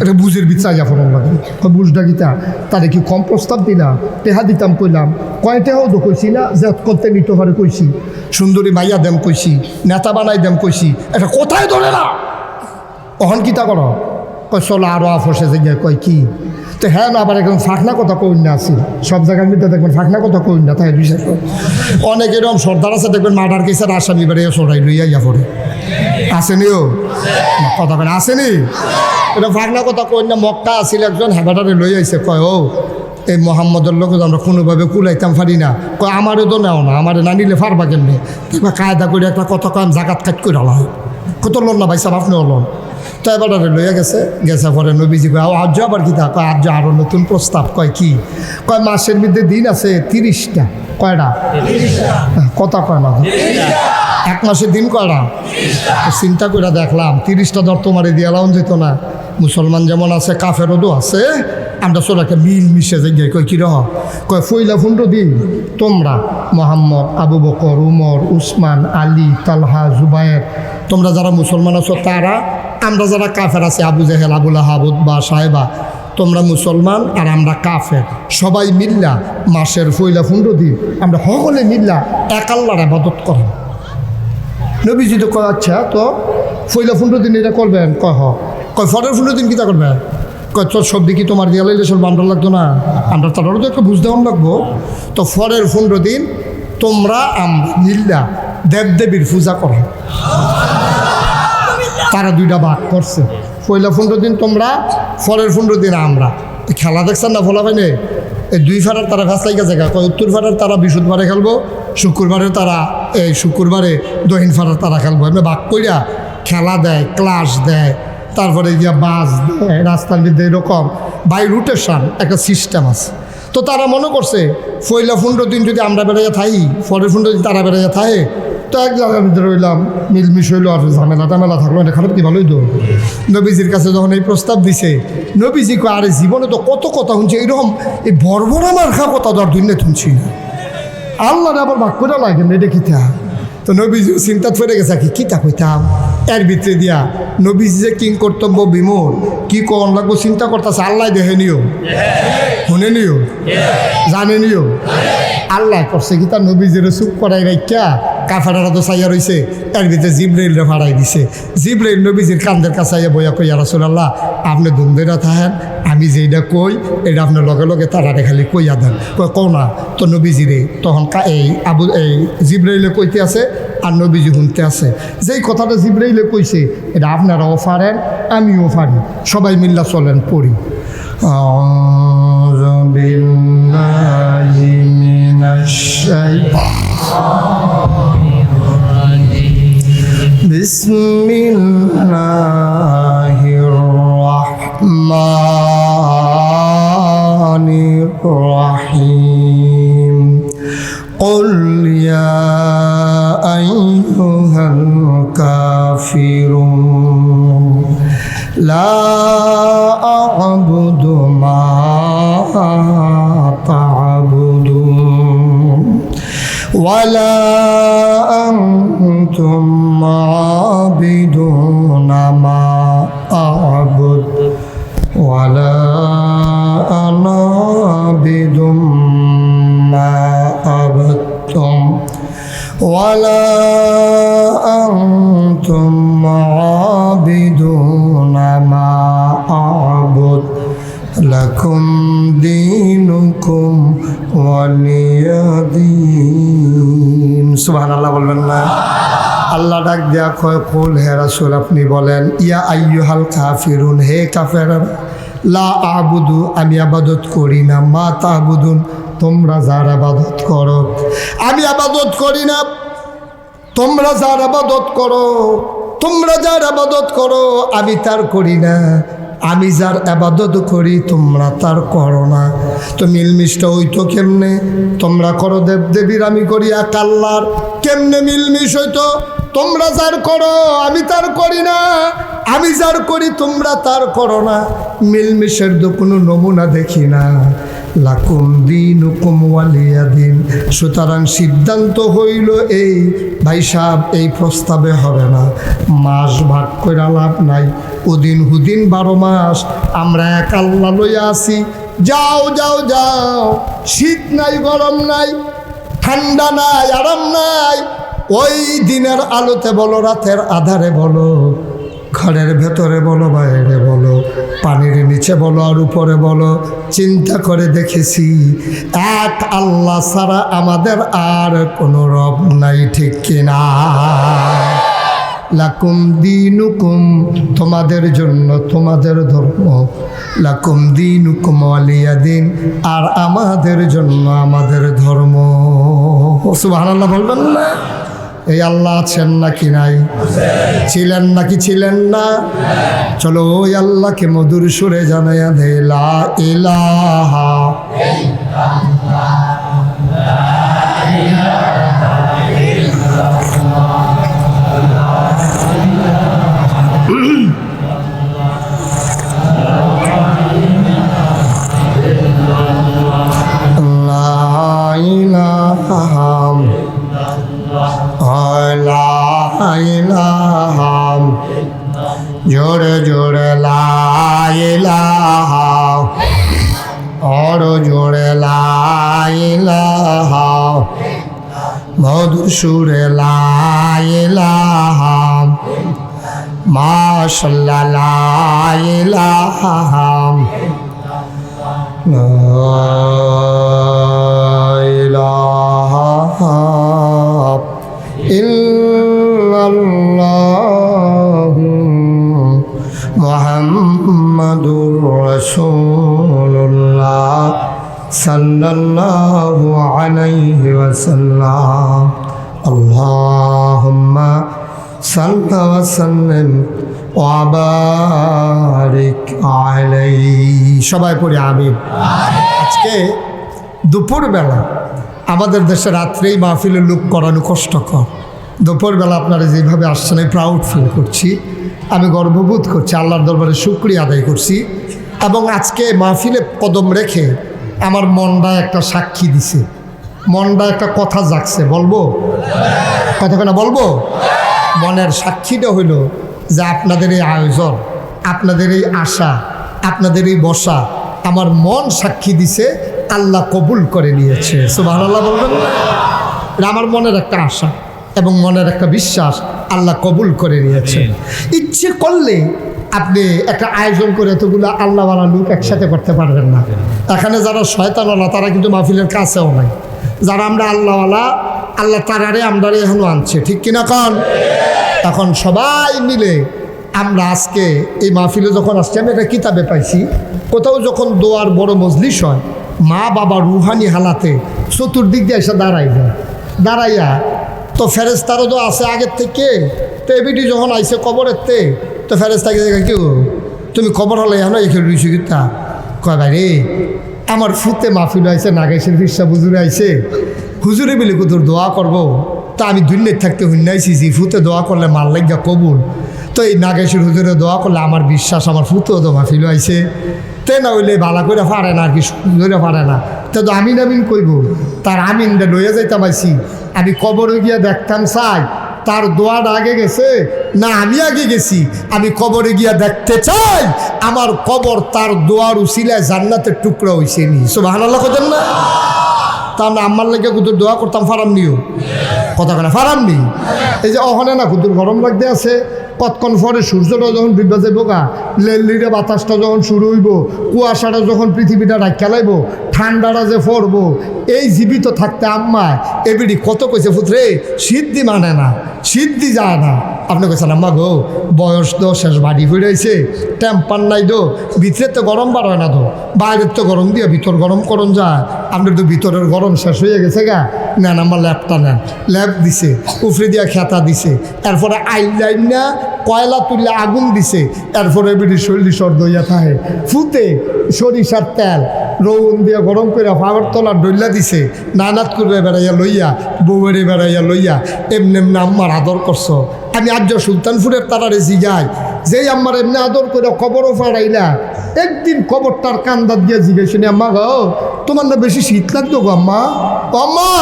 S1: এটা বুঝের বিচার জাফরন লাগে। বুঝটা গীতা তাদের কি কম প্রস্তাব দিলাম? টেহা দিতাম কইলাম, কয়টাও তো কইছি না যে করতে নিতে পারে কইছি, সুন্দরী মাইয়া দেম কইছি, নেতা বানাই দেম কইছি, এটা কোথায় ধরে না। অহন কিতা করো? কয় চলো আরো আফসে যে কয় কি তো হ্যাঁ না, আবার একদম ফাঁকনা কথা কই না আছি, সব জায়গার মধ্যে দেখবেন ফাঁকনা কথা কই না। তাই বিষয় অনেক এরকম সর্দার আছে দেখবেন, মার্ডার কেসের আসামি বেড়ে সরাই লইয়া ইয়া পড়ে। আসেনিও কথা কেন? আসেনি? এটা ফাঁকনা কথা কই না। মক্কা আসিল একজন, হ্যাবাটারে লই আইছে, কয় ও এই মোহাম্মদের লোক আমরা কোনোভাবে কুলাইতাম পারি না। কয় আমারও তো নেও না, আমারে না নিলে পারবা কেমনি? কিংবা কায়দা করে একটা কথা কয় জাগাত কাজ করে আলা হয়, কত লোন না ভাই সাহেব, আপনিও লোন। তো এবারে লইয়া গেছে পরে নবীজি কয় আজ আবার কি তা? কয় আজ আরও নতুন প্রস্তাব। কয় কি? কয় মাসের মধ্যে দিন আছে 30টা। কয়টা? কথা কয় না, এক মাসের দিন কয়টা? চিন্তা করে দেখলাম 30টা দর তোমারে দিয়ে এলাম যেত না। মুসলমান যেমন আছে, কাফেরও আছে, আমরা চোরাকে মিল মিশে যাই। কয় কিরহ? কয় ফইলা 15 দিন তোমরা মোহাম্মদ, আবু বকর, উমর, উসমান, আলী, তালহা, জুবায়ের, তোমরা যারা মুসলমান আছো তারা, আমরা যারা কাফের আছে, আবু জেহেল, আবুল আহাব, উতবা, সাহেবা, তোমরা মুসলমান আর আমরা কাফের, সবাই মিল্লা মাসের ফইলা 15 দিন আমরা সকলে মিল্লা এক আল্লাহর ইবাদত করেন। নবীজি তো কয় আচ্ছা, তো ফইলা 15 দিন এটা করবেন? কয় হ। কয় ফরের 15 দিন কিতা করবেন? কয় তোর সব দিকে তোমার দিয়ে লাইলে সব আমরা লাগতো না, আমরা তারাও তো একটা বুঝতে লাগবো। তো ফরের 15 দিন তোমরা আমরা মিল্লা দেবদেবীর পূজা করো। তারা 2টা ভাগ করছে, পয়লা 15 দিন তোমরা, ফরের 15 দিন আমরা। খেলা দেখছেন না ফলা পাইনে? এই 2 ফাড়ার তারা ভেসলাইকা জায়গা, কয় উত্তর ফাড়ার তারা বৃহস্পতিবারে খেলবো, শুক্রবারে তারা এই শুক্রবারে দক্ষিণ ফাড়ার তারা খেলবো। এমনি ভাগ কইরা খেলা দেয়, ক্লাস দেয়, তারপরে গিয়া বাস দেয়, রাস্তার মধ্যে এরকম বাই রুটেশন একটা সিস্টেম আছে। তো তারা মনে করছে পয়লা 15 দিন যদি আমরা বেড়াইয়া থাকি, পরের 15 দিন তারা বেড়াইয়া থাকে, তো এক জায়গার ভিতরে রইলাম, মিলমিশ হইলো, আর ঝামেলা টামেলা থাকলো, এটা খারাপ কি ভালোই তো। নবীজির কাছে যখন এই প্রস্তাব দিছে, নবীজি কয় আরে জীবনে তো কত কথা শুনছি, এরকম এই বর্বরা মার্খা কথা ধর দুনিয়া শুনছি না, আল্লাহরে আবার ভাগ করে লাগেন এটা কিতা। তো নবীজি চিন্তা ফেরে গেছে কি কিতা কইতাম, এর ভিতরে দিয়া নবীজি যে কিং কর্তব্য বিমোর কি কোন লাগবো চিন্তা করতেছে আল্লাহ দেখে নিও শুনে নিও জানে নিও আল্লাহ করছে কি তার নবীজির চুপ করাই রাখা কাফেরারা তো চাইয়া রয়েছে এর ভিতরে জিব্রাইলরে ফাড়াই দিছে জিব্রাইল নবীজির কান্দের কাছে বইয়া কইয়া রাসূলুল্লাহ আপনি ধুমধেরা থাকেন আমি যেইটা কই এটা আপনার লগে লগে তারা খালি কইয়া দেন কও না তো নবীজিরে তখন এই জিব্রাইলে কইতে আছে আর নবীজি শুনতে আছে যেই কথাটা জিব্রাইলে কইছে এটা আপনারাও পারেন আমিও পারি সবাই মিল্লা চলেন পড়ি আউযু বিল্লাহি মিনাশ শাইতানির রাজিম বিসমিল্লাহির রাহমানির রাহিম قل يا أيها الكافرون لا أعبد ما تعبدون ولا أنتم عابدون ما أعبد ولا أنا عابد ما عبدتم ولا أنتم عابدون ما أعبد لكم دينكم ولي دين سبحان الله বলবেন না আল্লাহ ডাক দেয়া কয় কুল হে রাসূল আপনি বলেন ইয়া আইয়ুহাল কাফিরুন হে কাফেররা লা আবুদু আমি ইবাদত করি না মা তাবুদুন তোমরা যার ইবাদত করো আমি ইবাদত করি না তোমরা যার ইবাদত করো তোমরা যার ইবাদত করো আমি তার করি না আমি যার ইবাদত করি তোমরা তার করো না তো মিলমিশটা হইতো কেমনে তোমরা করো দেব দেবীর আমি করি এক আল্লাহর কেমনে মিলমিশ হইতো তোমরা যার করো আমি তার করি না আমি যার করি তোমরা তার করো না মিলমিশের তো কোনো নমুনা দেখি না লাকুম দীনুকুম ওয়ালিয়া দিন সুতরাং সিদ্ধান্ত হইল এই ভাই সাহেব এই প্রস্তাবে হবে না মাস ভাগ করে লাভ নাই ওদিন হুদিন 12 মাস আমরা এক আল্লাহ লইয়া আছি যাও যাও যাও শীত নাই গরম নাই ঠান্ডা নাই আরাম নাই ওই দিনের আলোতে বলো রাতের আধারে বলো ঘরের ভেতরে বলো বাইরে বলো পানির নিচে বলো আর উপরে বলো চিন্তা করে দেখেছি এক আল্লাহ ছাড়া আমাদের আর কোনো রব নাই ঠিক কিনা লাকুম দীনুকুম তোমাদের জন্য তোমাদের ধর্ম লাকুম দীনুকুম ওয়ালিয়া দিন আর আমাদের জন্য আমাদের ধর্ম সুবহানাল্লাহ বলবেন না এই আল্লাহ আছেন নাকি নাই ছিলেন নাকি ছিলেন না চলো ওই আল্লাহকে মধুর সুরে জানাইয়া দে লা ইলাহা জোরে জোরে লা ইলাহা আর জোরে লা ইলাহা মধুর সুরে লা ইলাহা মাশাআল্লাহ লা ইলাহা লা ইলাহা ইল্লাল্লাহ মুহাম্মাদুর রাসূলুল্লাহ সাল্লাল্লাহু আলাইহি ওয়াসাল্লাম আল্লাহুম্মা সাল্লি ওয়া সাল্লিম ওয়া বারিক আলাইহি সবাই পড়ি আমিন আজকে দুপুরবেলা আমাদের দেশে রাত্রেই মাহফিলে লোক করানো কষ্টকর দুপুরবেলা আপনারা যেভাবে আসছেন আমি প্রাউড ফিল করছি আমি গর্ববোধ করছি আল্লাহর দরবারে শুকরিয়া আদায় করছি এবং আজকে মাহফিলে কদম রেখে আমার মনটা একটা সাক্ষী দিছে মনটা একটা কথা জাগছে বলবো কতক্ষণ বলবো মনের সাক্ষীটা হইল যে আপনাদের এই আয়োজন, আপনাদের এই আশা, আপনাদের এই বসা, আমার মন সাক্ষী দিছে আল্লাহ কবুল করে নিয়েছে। সুবহানাল্লাহ বলবেন না? এটা আমার মনের একটা আশা এবং মনের একটা বিশ্বাস, আল্লাহ কবুল করে নিয়েছেন। ইচ্ছে করলে আপনি একটা আয়োজন করে এতগুলো আল্লাহওয়ালা লোক একসাথে করতে পারবেন না। এখানে যারা শয়তানওয়ালা তারা কিন্তু মাহফিলের কাছেও নাই। যারা আমরা আল্লাহওয়ালা, আল্লাহ তারারে আমরারে এখনও আনছে, ঠিক কিনা কন? এখন সবাই মিলে আমরা আজকে এই মাহফিলে যখন আসছি, আমি একটা কিতাবে পাইছি, কোথাও যখন দোয়ার বড় মজলিস হয়, মা বাবা রুহানি হালাতে চতুর্দিক দিয়ে এসে দাঁড়াইয়া তো ফেরেশতারও তো আছে আগের থেকে। তো এবিটি যখন আইসে কবরেরতে, তো ফেরেশতাকে দেখে কেউ তুমি কবর হলে এখন এখানে রুইছি কিতা কয় ভাই রে, আমার ফুতে মাহফিল আইসে নাগেশের ফিরসা হুজুরে আইসে, হুজুরে বলে তোর দোয়া করবো। তা আমি দুনিয়ায় থাকতে হুন্নাইছি যে ফুতে দোয়া করলে মাল লাগিয়া কবুল। তো এই নাগেশের হুজুরে দোয়া করলে আমার বিশ্বাস আমার ফুতেও তো মাহফিল আইসে। তে না হইলে ভালা করে পারে না আর কি, ধরে পারে না। তো আমিন আমিন কইব, তার আমিনটা লইয়া যাইতাম আইসি। আমি কবরে গিয়া দেখতাম চাই তার দোয়াটা আগে গেছে না আমি আগে গেছি। আমি কবরে গিয়া দেখতে চাই আমার কবর তার দোয়ার উসিলায় জান্নাতের টুকরা হইছে নি। সুবহানাল্লাহ কইতেন না? তা আমরা আম্মার লেগে কুতুর দোয়া করতাম, ফারামনিও কথা কেনা ফারামনি। এই যে ওখানে না কুতুর গরম লাগতে আছে, কতক্ষণ পরে সূর্যটা যখন ডুবে যাইব গা, লেলিরে বাতাসটা যখন শুরু হইব, কুয়াশাটা যখন পৃথিবীটা রাখা লাইব, ঠান্ডাটা যে পড়বো, এই জীবিত থাকতে আম্মা এবিডি কত কইছে পুত্রে সিদ্ধি মানে না, সিদ্ধি যায় না। আপনি কইছেন আম্মা গো বয়স তো শেষ বাড়ি ফিরেছে, টেম্পার নাই দো, ভিতরে তো গরম বার হয় না তো, বাইরের তো গরম দিয়ে ভিতর গরম করন যায়। আপনার তো ভিতরের গরম শেষ হয়ে গেছে গা, নেন আমার ল্যাপটা নেন। ল্যাপ দিছে, উফরে দিয়া খেতা দিছে, এরপরে আইলাইন না কয়লা তুললে আগুন দিছে, এরপরে বিড়ি শরীর সর দইয়া থাকে ফুতে সরিষার তেল রৌন দিয়ে গরম করে ফাওয়ার তলার ডইলা দিছে, নানাত করে বেড়াইয়া লইয়া বউয়েরে বেড়াইয়া লইয়া এমনি এমনি আম্মার আদর করছো। আমি আজ সুলতানপুরের তারারে জিগাই, যেই আম্মার এমনি আদর করে কবরও ফাড়াইলা, একদিন কবরটার কান্দার দিয়ে জিগাইছি আম্মা গো তোমার না বেশি শীত লাগতো গো আম্মা, আম্মা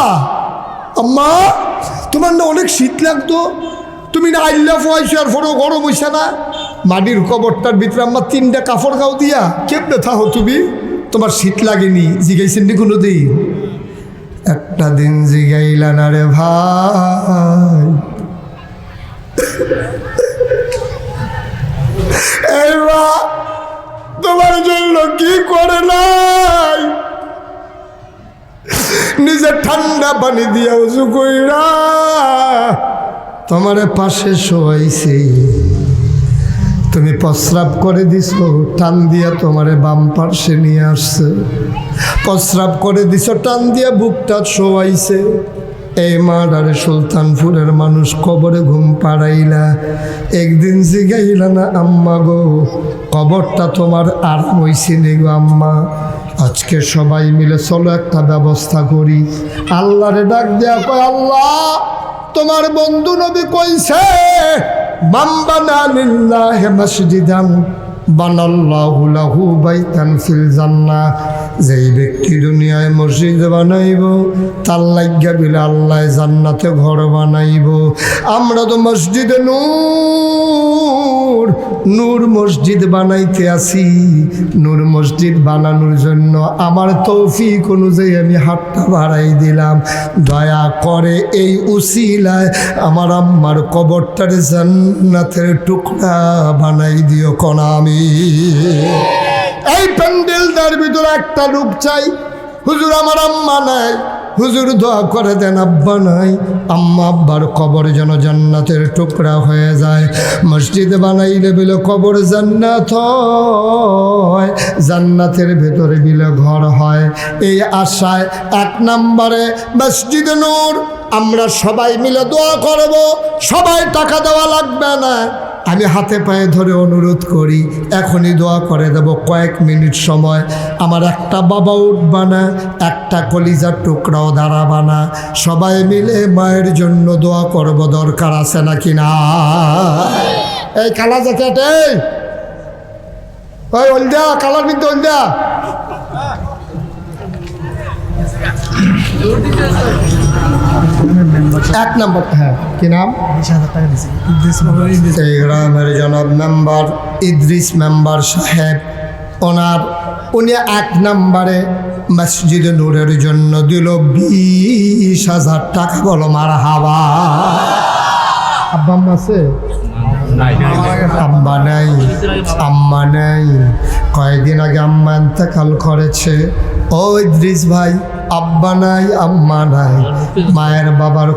S1: আম্মা তোমার না অনেক শীত লাগতো, তুমি না আইল্লা ফোয়াইছো আর ফোরও গরম হইছে না? মাটির কবরটার ভিতরে আম্মা 3টা কাপড় গাও দিয়া কেমনে থাকো তুমি, তোমার শীত লাগেনি? জিগাইছেন নি কোনো দিন? একটা দিন জিগাইলা না রে ভাই। তোমার জন্য কি করে নাই, নিজে ঠান্ডা পানি দিয়া উজু কইরা তোমার পাশে শোয়াইছে, তুমি প্রস্রাব করে দিছো, টান দিয়া তোমারে বাম পার্শ্বে নিয়ে আসছে, প্রস্রাব করে দিছো, টান দিয়া বুকটা শোয়াইছে। এই মাডারে সুলতানপুরের মানুষ কবরে ঘুম পাড়াইলা, একদিন জিগাইলা না আম্মা গো কবরটা তোমার আরাম হইছে নি গো আম্মা? আজকে সবাই মিলে চলো একটা ব্যবস্থা করি। আল্লাহরে ডাক দেয়া কয় আল্লাহ তোমার বন্ধু নবী কইছে মান বানা লিল্লাহি মাসজিদান বানাল্লাহু লাহু বাইতান ফিল জান্নাহ, যেই ব্যক্তি দুনিয়ায় মসজিদ বানাইব তার লাগিয়া বিলে আল্লাহ জান্নাতে ঘর বানাইব। আমরা তো মসজিদে নূর নূর মসজিদ বানাইতে আসি, নূর মসজিদ বানানোর জন্য আমার তৌফিক অনুযায়ী আমি হাতটা বাড়াই দিলাম। দয়া করে এই উসিলায় আমার আম্মার কবরটারে জান্নাতের টুকরা বানাই দিও কোনা আমি। এই প্যান্ডেলটার ভিতরে একটা লোক চাই, হুজুর আমার আম্মা নাই, হুজুর দোয়া করে দেন আব্বা নাই, আম্মা আব্বার কবর যেন জান্নাতের টুকরা হয়ে যায়। মসজিদ বানাইলে বিলে কবর জান্নাত হয়, জান্নাতের ভেতরে বিলে ঘর হয়। এই আশায় 1 নম্বরে মসজিদে নূর আমরা সবাই মিলে দোয়া করব, সবাই টাকা দেওয়া লাগবে না। আমি হাতে পায়ে ধরে অনুরোধ করি এখনই দোয়া করে দেব, কয়েক মিনিট সময়। আমার একটা বাবা উঠবা না, একটা কলিজার টুকরাও দাঁড়াবা না, সবাই মিলে মায়ের জন্য দোয়া করব, দরকার আছে নাকি না? এই কালা জ্যাকেট, ওই হলদিয়া কালার কিন্তু হলদিয়া, এক নম্বর, হ্যাঁ কি নাম?
S2: 20,000 টাকা দিয়েছি
S1: এই গ্রামের জনাব মেম্বার ইদ্রিস মেম্বার সাহেব, উনি 1 নম্বরে মসজিদে নূরের জন্য দিল 20,000 টাকা। বলো মারহাবা। আব্বা আম্মা আছে? আম্মা নাই, আম্মা নাই। কয়েকদিন আগে আম্মা ইন্তেকাল করেছে। ও ইদ্রিস ভাই, আব্বা নাই, আম্মা নাই, মায়ের বাবার